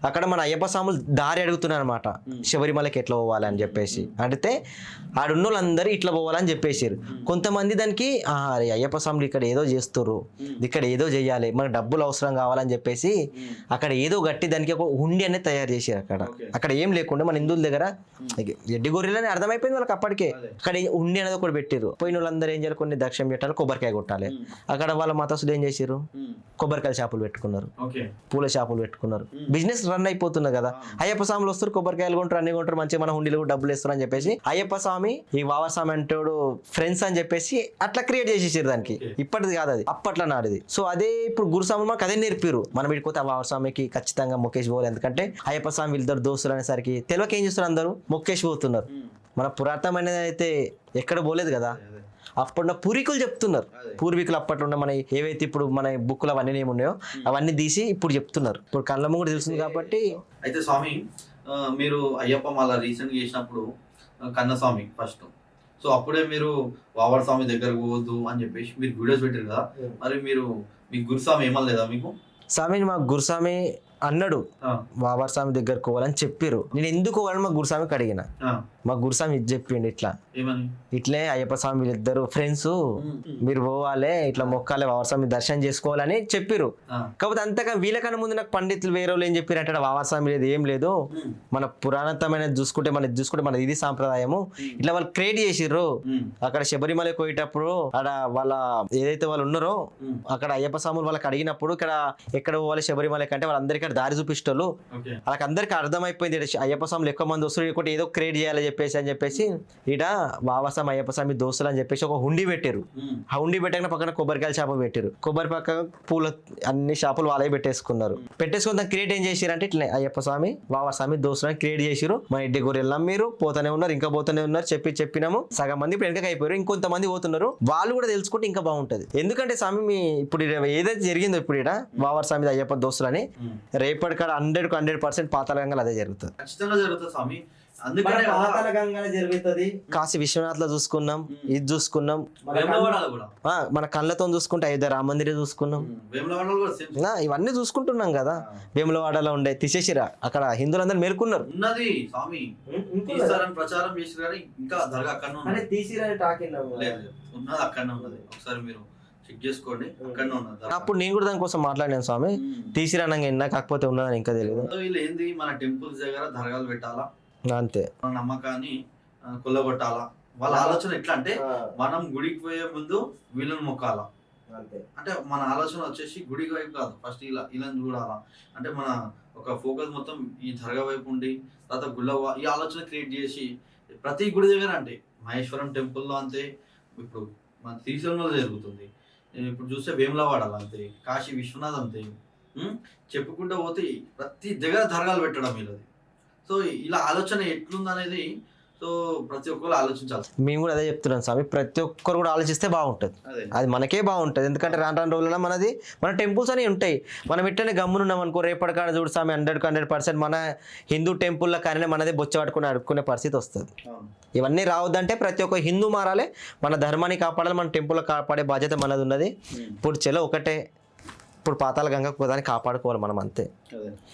అక్కడ మన అయ్యప్ప స్వాములు దారి అడుగుతున్నారు అనమాట, శబరిమలకి ఎట్లా పోవాలని చెప్పేసి. అడిగితే ఆడున్న వాళ్ళందరూ ఇట్లా పోవాలని చెప్పేసారు. కొంతమంది దానికి అయ్యప్ప స్వాములు ఇక్కడ ఏదో చేస్తుర్రు, ఇక్కడ ఏదో చెయ్యాలి, మనకు డబ్బులు అవసరం కావాలని చెప్పేసి అక్కడ ఏదో గట్టి దానికి ఒక హుండీ అనేది తయారు చేశారు. అక్కడ ఏం లేకుండా మన హిందువుల దగ్గర ఎడ్డి గొర్రెలని అర్థమైపోయింది వాళ్ళకి అప్పటికే. అక్కడ హుండీ అనేది ఒకటి పెట్టారు. పోయిన వాళ్ళందరూ ఏం చేయాలి, కొన్ని దక్షిణ పెట్టాలి, కొబ్బరికాయ కొట్టాలి. అక్కడ వాళ్ళ మతస్థులు ఏం చేశారు, కొబ్బరికాయ షాపులు పెట్టుకున్నారు, పూల షాపులు పెట్టుకున్నారు. బిజినెస్ రన్ అయిపోతుంది కదా. అయ్యప్ప స్వాములు వస్తారు, కొబ్బరికాయలు కొంటారు, అన్ని కొంటారు, మంచిగా మన హుండీలు డబ్బులు ఇస్తారు అని చెప్పేసి అయ్యప్ప స్వామి ఈ వావర్ స్వామి అంటాడు ఫ్రెండ్స్ అని చెప్పేసి అట్లా క్రియేట్ చేసేసారు. దానికి ఇప్పటిది కాదు, అది అప్పట్లో నాడిది. సో అదే ఇప్పుడు గురుస్వాములు మనకు అదే నేర్పారు. మనం ఇడిపోతే ఆ వావర్ స్వామికి ఖచ్చితంగా మొక్కేసి పోవాలి. ఎందుకంటే అయ్యప్ప స్వామి వీళ్ళిద్దరు దోస్తులు అనేసరికి తెలియక ఏం చేస్తారు, అందరూ మొక్కేసి పోతున్నారు. మన పురాతనం అనేది అయితే ఎక్కడ పోలేదు కదా. అప్పుడు పూర్వీకులు చెప్తున్నారు, పూర్వీకులు అప్పట్లో ఉన్న మన ఏవైతే ఇప్పుడు మన బుక్కులు అవన్నీ ఏమున్నాయో అవన్నీ తీసి ఇప్పుడు చెప్తున్నారు. ఇప్పుడు కళ్ళమ్మ కూడా తెలుస్తుంది కాబట్టి. అయితే స్వామి, మీరు అయ్యప్ప మాల రీసెంట్గా చేసినప్పుడు కన్నస్వామి ఫస్ట్, సో అప్పుడే మీరు వావర్ స్వామి దగ్గరకు పోవద్దు అని చెప్పేసి మీరు వీడియోస్ పెట్టారు కదా, మరి మీ గురుస్వామి ఏమనలేదా మీకు? స్వామి మా గురుస్వామి అన్నాడు వావర్ స్వామి దగ్గరకు పోవాలని చెప్పారు. నేను ఎందుకు పోవాలని మా గురుస్వామికి అడిగిన. మా గురుస్వామి ఇది చెప్పిండు, ఇట్లే అయ్యప్ప స్వామి వీళ్ళిద్దరు ఫ్రెండ్స్, మీరు పోవాలి, ఇట్లా మొక్కాలి, వావర్ స్వామి దర్శనం చేసుకోవాలని చెప్పారు. కాకపోతే అంతగా వీళ్ళకన్నా ముందు నాకు పండితులు వేరే వాళ్ళు ఏం చెప్పారు అంటే, వావర్ స్వామి లేదు, ఏం లేదు, మన పురాణతమైన చూసుకుంటే మన ఇది సాంప్రదాయము, ఇట్లా వాళ్ళు క్రియేట్ చేసిర్రు. అక్కడ శబరిమల పోయేటప్పుడు అక్కడ వాళ్ళ ఏదైతే వాళ్ళు ఉన్నారో అక్కడ అయ్యప్ప స్వాములు వాళ్ళకి అడిగినప్పుడు ఇక్కడ ఎక్కడ పోవాలి శబరిమల కంటే వాళ్ళందరికీ దారి చూపిస్తారు. వాళ్ళకి అందరికీ అర్థమైపోయింది అయ్యప్ప స్వాములు ఎక్కువ మంది వస్తారు, ఒకటి ఏదో క్రియేట్ చేయాలి అని చెప్పేసి ఇట వావసం అయ్యప్ప స్వామి దోస్తులు అని చెప్పేసి ఒక హుండీ పెట్టారు. ఆ హుండీ పెట్టాక పక్కన కొబ్బరికాయల షాపు పెట్టారు. కొబ్బరి పక్కన పూల అన్ని షాపులు వాళ్ళే పెట్టేసుకున్నారు. పెట్టేసుకుని దాన్ని క్రియేట్ ఏం చేశారు అంటే ఇట్లా అయ్యప్ప స్వామి వావర్ స్వామి దోస్తులు అని క్రియేట్ చేశారు. మన ఎడ్డి గొర్రెలు మీరు పోతూనే ఉన్నారు, ఇంకా పోతూనే ఉన్నారు, చెప్పినాము. సగం మంది ఇప్పుడు వెనక అయిపోయారు, ఇంకొంతమంది పోతున్నారు. వాళ్ళు కూడా తెలుసుకుంటే ఇంకా బాగుంటది. ఎందుకంటే స్వామి ఇప్పుడు ఏదైతే జరిగిందో ఇప్పుడు ఇక్కడ వావర్ స్వామి అయ్యప్ప దోస్తులు అని రేపటి కాడ 100% పాతాళ గంగలు అదే జరుగుతుంది. ఖచ్చితంగా జరుగుతుంది స్వామి. జరుగుతుంది. కాశీ విశ్వనాథ్ లో చూసుకున్నాం, ఇది చూసుకున్నాం, మన కళ్ళతో చూసుకుంటే అయోధ్య రామ మందిరం చూసుకున్నాం, ఇవన్నీ చూసుకుంటున్నాం కదా. వేములవాడలో ఉండే తీసేసిరా, అక్కడ హిందువులందరూ మేల్కున్నారు. ఉన్నది స్వామి ప్రచారం చేసి ఇంకా దర్గా అక్కడ ఉన్నది అక్కడ ఉన్నది. ఒకసారి మీరు చెక్ చేసుకోండి, అక్కడనే ఉన్నది. అప్పుడు నేను కూడా దానికోసం మాట్లాడాను స్వామి, తీసిరానంగా ఎన్నా కాకపోతే ఉన్నదని ఇంకా తెలియదు. సో వీళ్ళు ఏంది, మన టెంపుల్స్ దగ్గర దర్గాలు పెట్టాలా, అంతే మన నమ్మకాన్ని కొల్లగొట్టాలా. వాళ్ళ ఆలోచన ఎట్లా అంటే మనం గుడికి పోయే ముందు వీళ్ళని మొక్కాలా. అంటే మన ఆలోచన వచ్చేసి గుడికి వైపు కాదు, ఫస్ట్ ఇలా చూడాలా. అంటే మన ఒక ఫోకస్ మొత్తం ఈ దర్గా వైపు ఉండి తర్వాత గుళ్ళ ఈ ఆలోచన క్రియేట్ చేసి ప్రతి గుడి దగ్గర, అంటే మహేశ్వరం టెంపుల్లో అంతే, ఇప్పుడు మన శ్రీశైలంలో జరుగుతుంది, ఇప్పుడు చూస్తే వేములవాడలో అంతే, కాశీ విశ్వనాథ్ అంతే, చెప్పుకుంటూ పోతే ప్రతి దగ్గర దర్గాలు పెట్టడం వీళ్ళది. సో ఇలా ఆలోచన ఎట్లుందనేది సో ప్రతి ఒక్కరు ఆలోచించాలి. మేము కూడా అదే చెప్తున్నాం స్వామి, ప్రతి ఒక్కరు కూడా ఆలోచిస్తే బాగుంటుంది, అది మనకే బాగుంటుంది. ఎందుకంటే రాను రోజుల్లో మన టెంపుల్స్ అనేవి ఉంటాయి. మనం ఇట్లనే గమ్మునున్నాం అనుకో, రేపటికాడ చూడు స్వామి 100% మన హిందూ టెంపుల్లో కానీ మనదే బొచ్చ పట్టుకుని అడుక్కునే పరిస్థితి వస్తుంది. ఇవన్నీ రావద్దంటే ప్రతి ఒక్క హిందూ మారాలి, మన ధర్మాన్ని కాపాడాలి, మన టెంపుల్ కాపాడే బాధ్యత మనది ఉన్నది. ఇప్పుడు చెలో ఒకటే, ఇప్పుడు పాతాళ గంగ దాన్ని కాపాడుకోవాలి మనం అంతే.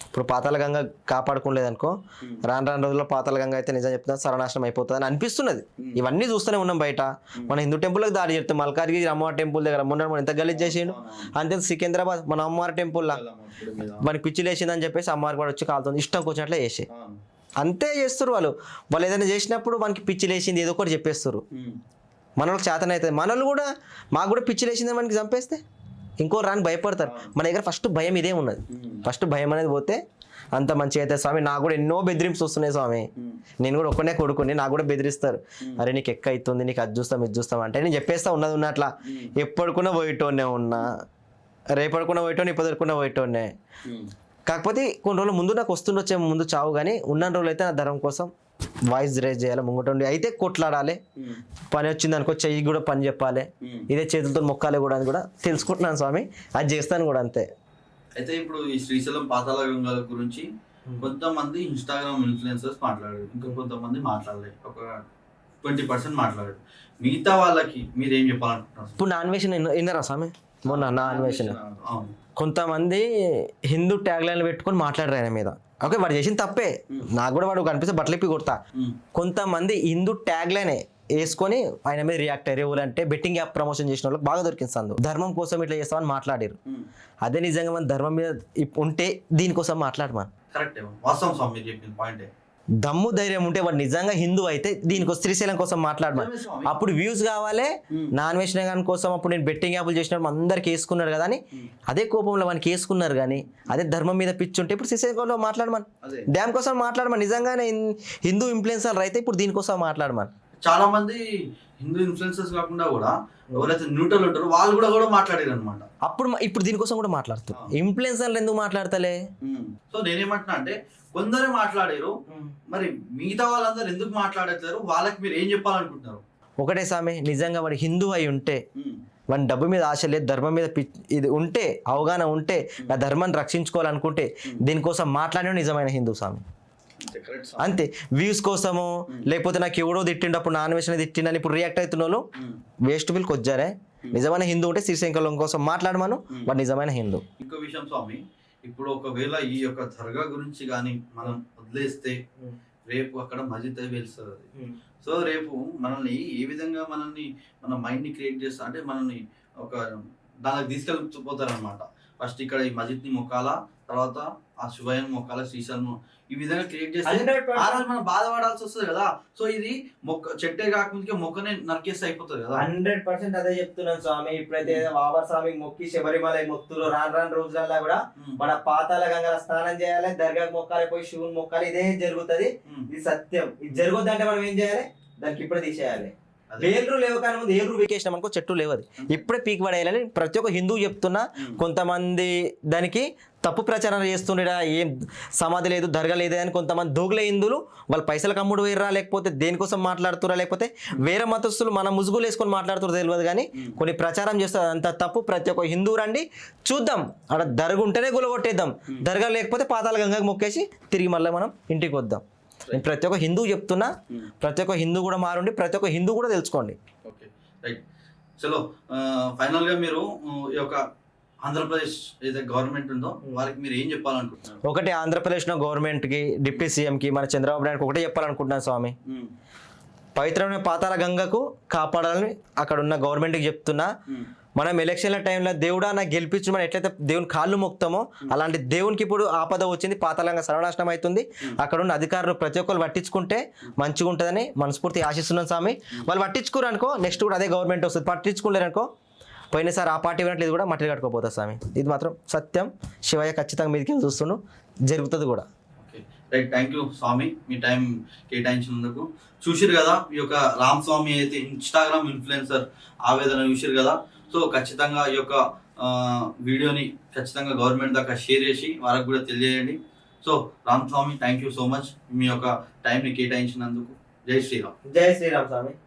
ఇప్పుడు పాతాళ గంగ కాపాడుకోలేదనుకో, రాను రోజుల్లో పాతాళ గంగ అయితే నిజం చెప్తున్నా సర్వనాశనం అయిపోతుంది అని అనిపిస్తున్నది. ఇవన్నీ చూస్తూనే ఉన్నాం బయట. మన హిందూ టెంపుల్కి దాడి చేస్తాం, మల్కాజ్గిరి అమ్మవారి టెంపుల్ దగ్గర మొన్న ఎంత గలీజ్ చేసిండు. అంతే సికింద్రాబాద్ మన అమ్మవారి టెంపుల్లో మనకి పిచ్చి లేచిందని చెప్పేసి అమ్మవారి కూడా వచ్చి కాలుతుంది, ఇష్టం వచ్చినట్లే చేసే అంతే చేస్తారు వాళ్ళు. వాళ్ళు ఏదైనా చేసినప్పుడు మనకి పిచ్చి లేచింది ఏదో ఒకటి చెప్పేస్తారు. మనోళ్ళకి చేతన అవుతుంది, మనోళ్ళు కూడా మాకు కూడా పిచ్చి లేచిందని మనకి చంపేస్తే ఇంకో రాని భయపడతారు. మన దగ్గర ఫస్ట్ భయం ఇదే ఉన్నది, ఫస్ట్ భయం అనేది పోతే అంత మంచి అయితే. స్వామి నాకు కూడా ఎన్నో బెదిరింపులు వస్తున్నాయి స్వామి, నేను కూడా ఒక్కనే కొడుకుని, నాకు కూడా బెదిరిస్తారు. అరే నీకు ఎక్క అవుతుంది, నీకు అది చూస్తాం ఇది చూస్తాం అంటే నేను చెప్పేస్తా ఉన్నది ఉన్నట్లా. ఎప్పటికున్నా పోయేటోనే ఉన్నా, రేపడుకున్నా పోయేటోని, ఇప్పటికున్నా పోయేటోనే. కాకపోతే కొన్ని రోజులు ముందు నాకు వస్తుండొచ్చే ముందు చావు, కానీ ఉన్న రోజులు అయితే నా ధర్మం కోసం వాయిస్ రేజ్ చేయాలి, ముంగట అయితే కొట్లాడాలి. పని వచ్చింది అనుకో చెయ్యి కూడా పని చెప్పాలి, ఇదే చేతులతో మొక్కాలి కూడా అని కూడా తెలుసుకుంటున్నాను స్వామి, అది చేస్తాను కూడా అంతే. అయితే ఇప్పుడు ఈ శ్రీశైలం పాతాళ గంగల గురించి కొంతమంది ఇన్స్టాగ్రామ్ ఇన్ఫ్లుయెన్సర్స్ మాట్లాడారు, ఇంకా కొంతమంది మాట్లాడలేదు, ఒక 20% మాట్లాడారు. మిగతా వాళ్ళకి మీరు ఏం చెప్పాలనుకుంటున్నారు? ఇప్పుడు నాన్ వెజ్ విన్నారా స్వామి? మొన్న నాన్ వెజ్ కొంతమంది హిందూ ట్యాగ్ లైన్లు పెట్టుకొని మాట్లాడారు ఆయన మీద. ఓకే, వాడు చేసిన తప్పే, నాకు కూడా వాడు కనిపిస్తే బట్టలిప్పి కొడతా. కొంతమంది హిందూ ట్యాగ్ లైనే వేసుకొని ఆయన మీద రియాక్ట్ అయ్యారు. ఎవరంటే బెట్టింగ్ యాప్ ప్రమోషన్ చేసిన వాళ్ళకి బాగా దొరికింది సందు. ధర్మం కోసం ఇట్లా చేస్తామని మాట్లాడారు. అదే నిజంగా మన ధర్మం మీద ఉంటే దీనికోసం మాట్లాడమని. కరెక్ట్, వాస్తవం స్వామి మీరు చెప్పిన పాయింటే. దమ్ము ధైర్యం ఉంటే వాడు నిజంగా హిందూ అయితే దీనికోసం శ్రీశైలం కోసం మాట్లాడమని. అప్పుడు వ్యూస్ కావాలి, నాన్ వెజ్ కోసం అప్పుడు నేను బెట్టింగ్ యాప్లు చేసినప్పుడు అందరికి వేసుకున్నారు కదా అని అదే కోపంలో వానికి వేసుకున్నారు. కానీ అదే ధర్మం మీద పిచ్చి ఉంటే ఇప్పుడు శ్రీశైలంలో మాట్లాడమని, డ్యామ్ కోసం మాట్లాడమని. నిజంగానే హిందూ ఇన్ఫ్లుయెన్సర్ అయితే ఇప్పుడు దీనికోసం మాట్లాడమని. చాలా మంది హిందూ ఇన్ఫ్లుయెన్సర్స్ కాకుండా కూడా ఎవరైతే న్యూట్రల్ ఉంటారో వాళ్ళు కూడా మాట్లాడారు అనమాట. ఇప్పుడు దీనికోసం కూడా మాట్లాడుతారు. ఇన్ఫ్లుయెన్సర్లు ఎందుకు మాట్లాడతలే? సో నేనేమంటున్నా అంటే కొందరే మాట్లాడారు, మరి మిగతా వాళ్ళందరూ ఎందుకు మాట్లాడట్లేరు? వాళ్ళకి మీరు ఏం చెప్పాలనుకుంటున్నారు? ఒకటే స్వామి, నిజంగా వాడు హిందూ అయి ఉంటే, వాడి డబ్బు మీద ఆశ లేదు, ధర్మం మీద ఇది ఉంటే, అవగాహన ఉంటే, నా ధర్మాన్ని రక్షించుకోవాలనుకుంటే దీనికోసం మాట్లాడే నిజమైన హిందూ స్వామి. అంతే, వ్యూస్ కోసము లేకపోతే నాకు ఎవడో తిట్టిండప్పుడు నాన్ వెజ్ తిట్టిండని ఇప్పుడు రియాక్ట్ అవుతున్న వాళ్ళు వేస్ట్ బిల్ కొచ్చారే. నిజమైన హిందూ ఉంటే శ్రీశైలం కోసం మాట్లాడమను, వాడు నిజమైన హిందూ. ఇంకో విషయం స్వామి, ఇప్పుడు ఒకవేళ ఈ యొక్క దర్గా గురించి కానీ మనం వదిలేస్తే రేపు అక్కడ మస్జిద్ వెలుస్తుంది. సో రేపు మనల్ని ఏ విధంగా మన మైండ్ ని క్రియేట్ చేస్తా అంటే మనల్ని ఒక దానికి తీసుకెళ్ళిపోతారు అనమాట. ఫస్ట్ ఇక్కడ ఈ మస్జిద్ ని మొక్కాలా, తర్వాత ఆ శివయ్యను మొక్కాలా, శ్రీశైలం ఈ విధంగా క్రియేట్ చేస్తే ఆ రోజు మనం బాధపడాల్సి వస్తుంది కదా. సో ఇది చెట్టే కాకముందుకే మొక్కనే నరికేస్తే అయిపోతుంది కదా. 100% అదే చెప్తున్నాను స్వామి. ఇప్పుడైతే బాబా స్వామికి మొక్కి శబరిమల మొక్కులు రాను రోజులలో కూడా మన పాతాళ గంగల స్నానం చేయాలి, దర్గాకు మొక్కాలి, పోయి శివుని మొక్కాలి, ఇదే జరుగుతుంది. ఇది సత్యం. ఇది జరుగుద్దంటే మనం ఏం చేయాలి? దానికి ఇప్పుడే తీసేయాలి. వేర్లు లేవు కానీ ముందు ఏర్లు వీకేసినాం అనుకో, చెట్టు లేవు, అది ఇప్పుడే పీకి పడేయాలని ప్రతి ఒక్క హిందూ చెప్తున్నా. కొంతమంది దానికి తప్పు ప్రచారం చేస్తుండే, ఏం సమాధి లేదు దర్గా లేదు అని కొంతమంది దోగులే హిందువులు వాళ్ళు పైసలకు అమ్ముడు వేయరా, లేకపోతే దేనికోసం మాట్లాడుతురా, లేకపోతే వేరే మతస్థులు మన ముసుగులు వేసుకొని మాట్లాడుతున్నారు తెలియదు. కానీ కొన్ని ప్రచారం చేస్తారు, అంత తప్పు. ప్రతి ఒక్క హిందూ రండి చూద్దాం, అక్కడ దర్గా ఉంటేనే గులగొట్టేద్దాం, దర్గా లేకపోతే పాతాళ గంగకు మొక్కేసి తిరిగి మళ్ళీ మనం ఇంటికి వద్దాం. నేను ప్రతి ఒక్క హిందూ చెప్తున్నా, ప్రతి ఒక్క హిందూ కూడా మారుండి, ప్రతి ఒక్క హిందూ కూడా తెలుసుకోండి. Okay, right. చలో, ఫైనల్ గా మీరు ఈ యొక్క ఆంధ్రప్రదేశ్ ఏదైతే గవర్నమెంట్ ఉందో వాళ్ళకి మీరు ఏం చెప్పాలనుకుంటున్నారు? ఒకటి, ఆంధ్రప్రదేశ్లో గవర్నమెంట్కి, డిప్యూటీ సీఎంకి, మన చంద్రబాబు నాయుడుకి ఒకటే చెప్పాలనుకుంటున్నాను స్వామి. పవిత్రమైన పాతాళ గంగకు కాపాడాలని అక్కడ ఉన్న గవర్నమెంట్కి చెప్తున్నా. మనం ఎలక్షన్ల టైంలో దేవుడా నాకు గెలిపించు మనం ఎట్లయితే దేవుని కాళ్ళు మొక్తామో అలాంటి దేవునికి ఇప్పుడు ఆపద వచ్చింది, పాతాళంగా సర్వనాశనం అవుతుంది. అక్కడ ఉన్న అధికారులు ప్రతి ఒక్కరు పట్టించుకుంటే మంచిగా ఉంటుందని మనస్ఫూర్తి ఆశిస్తున్నాం స్వామి. వాళ్ళు పట్టించుకోరు అనుకో నెక్స్ట్ కూడా అదే గవర్నమెంట్ వస్తుంది, పట్టించుకోలేరు అనుకో పోయినసారి ఆ పార్టీ వినట్లు ఇది కూడా మట్టి కట్టుకోపోతుంది స్వామి. ఇది మాత్రం సత్యం. శివయ్య ఖచ్చితంగా మీదకి చూస్తుండు, జరుగుతుంది కూడా. రైట్, థ్యాంక్ యూ స్వామి మీ టైం కేటాయించినందుకు. చూసిరు కదా ఈ యొక్క రామ్ స్వామి అయితే ఇన్స్టాగ్రామ్ ఇన్ఫ్లుయెన్సర్ ఆవేదన చూసిరు కదా. సో ఖచ్చితంగా ఈ యొక్క వీడియోని ఖచ్చితంగా గవర్నమెంట్ దాకా షేర్ చేసి వాళ్ళకు కూడా తెలియజేయండి. So Ram Swami thank you so much మీ యొక్క టైంని కేటాయించినందుకు. జై శ్రీరామ్. జై శ్రీరామ్ స్వామి.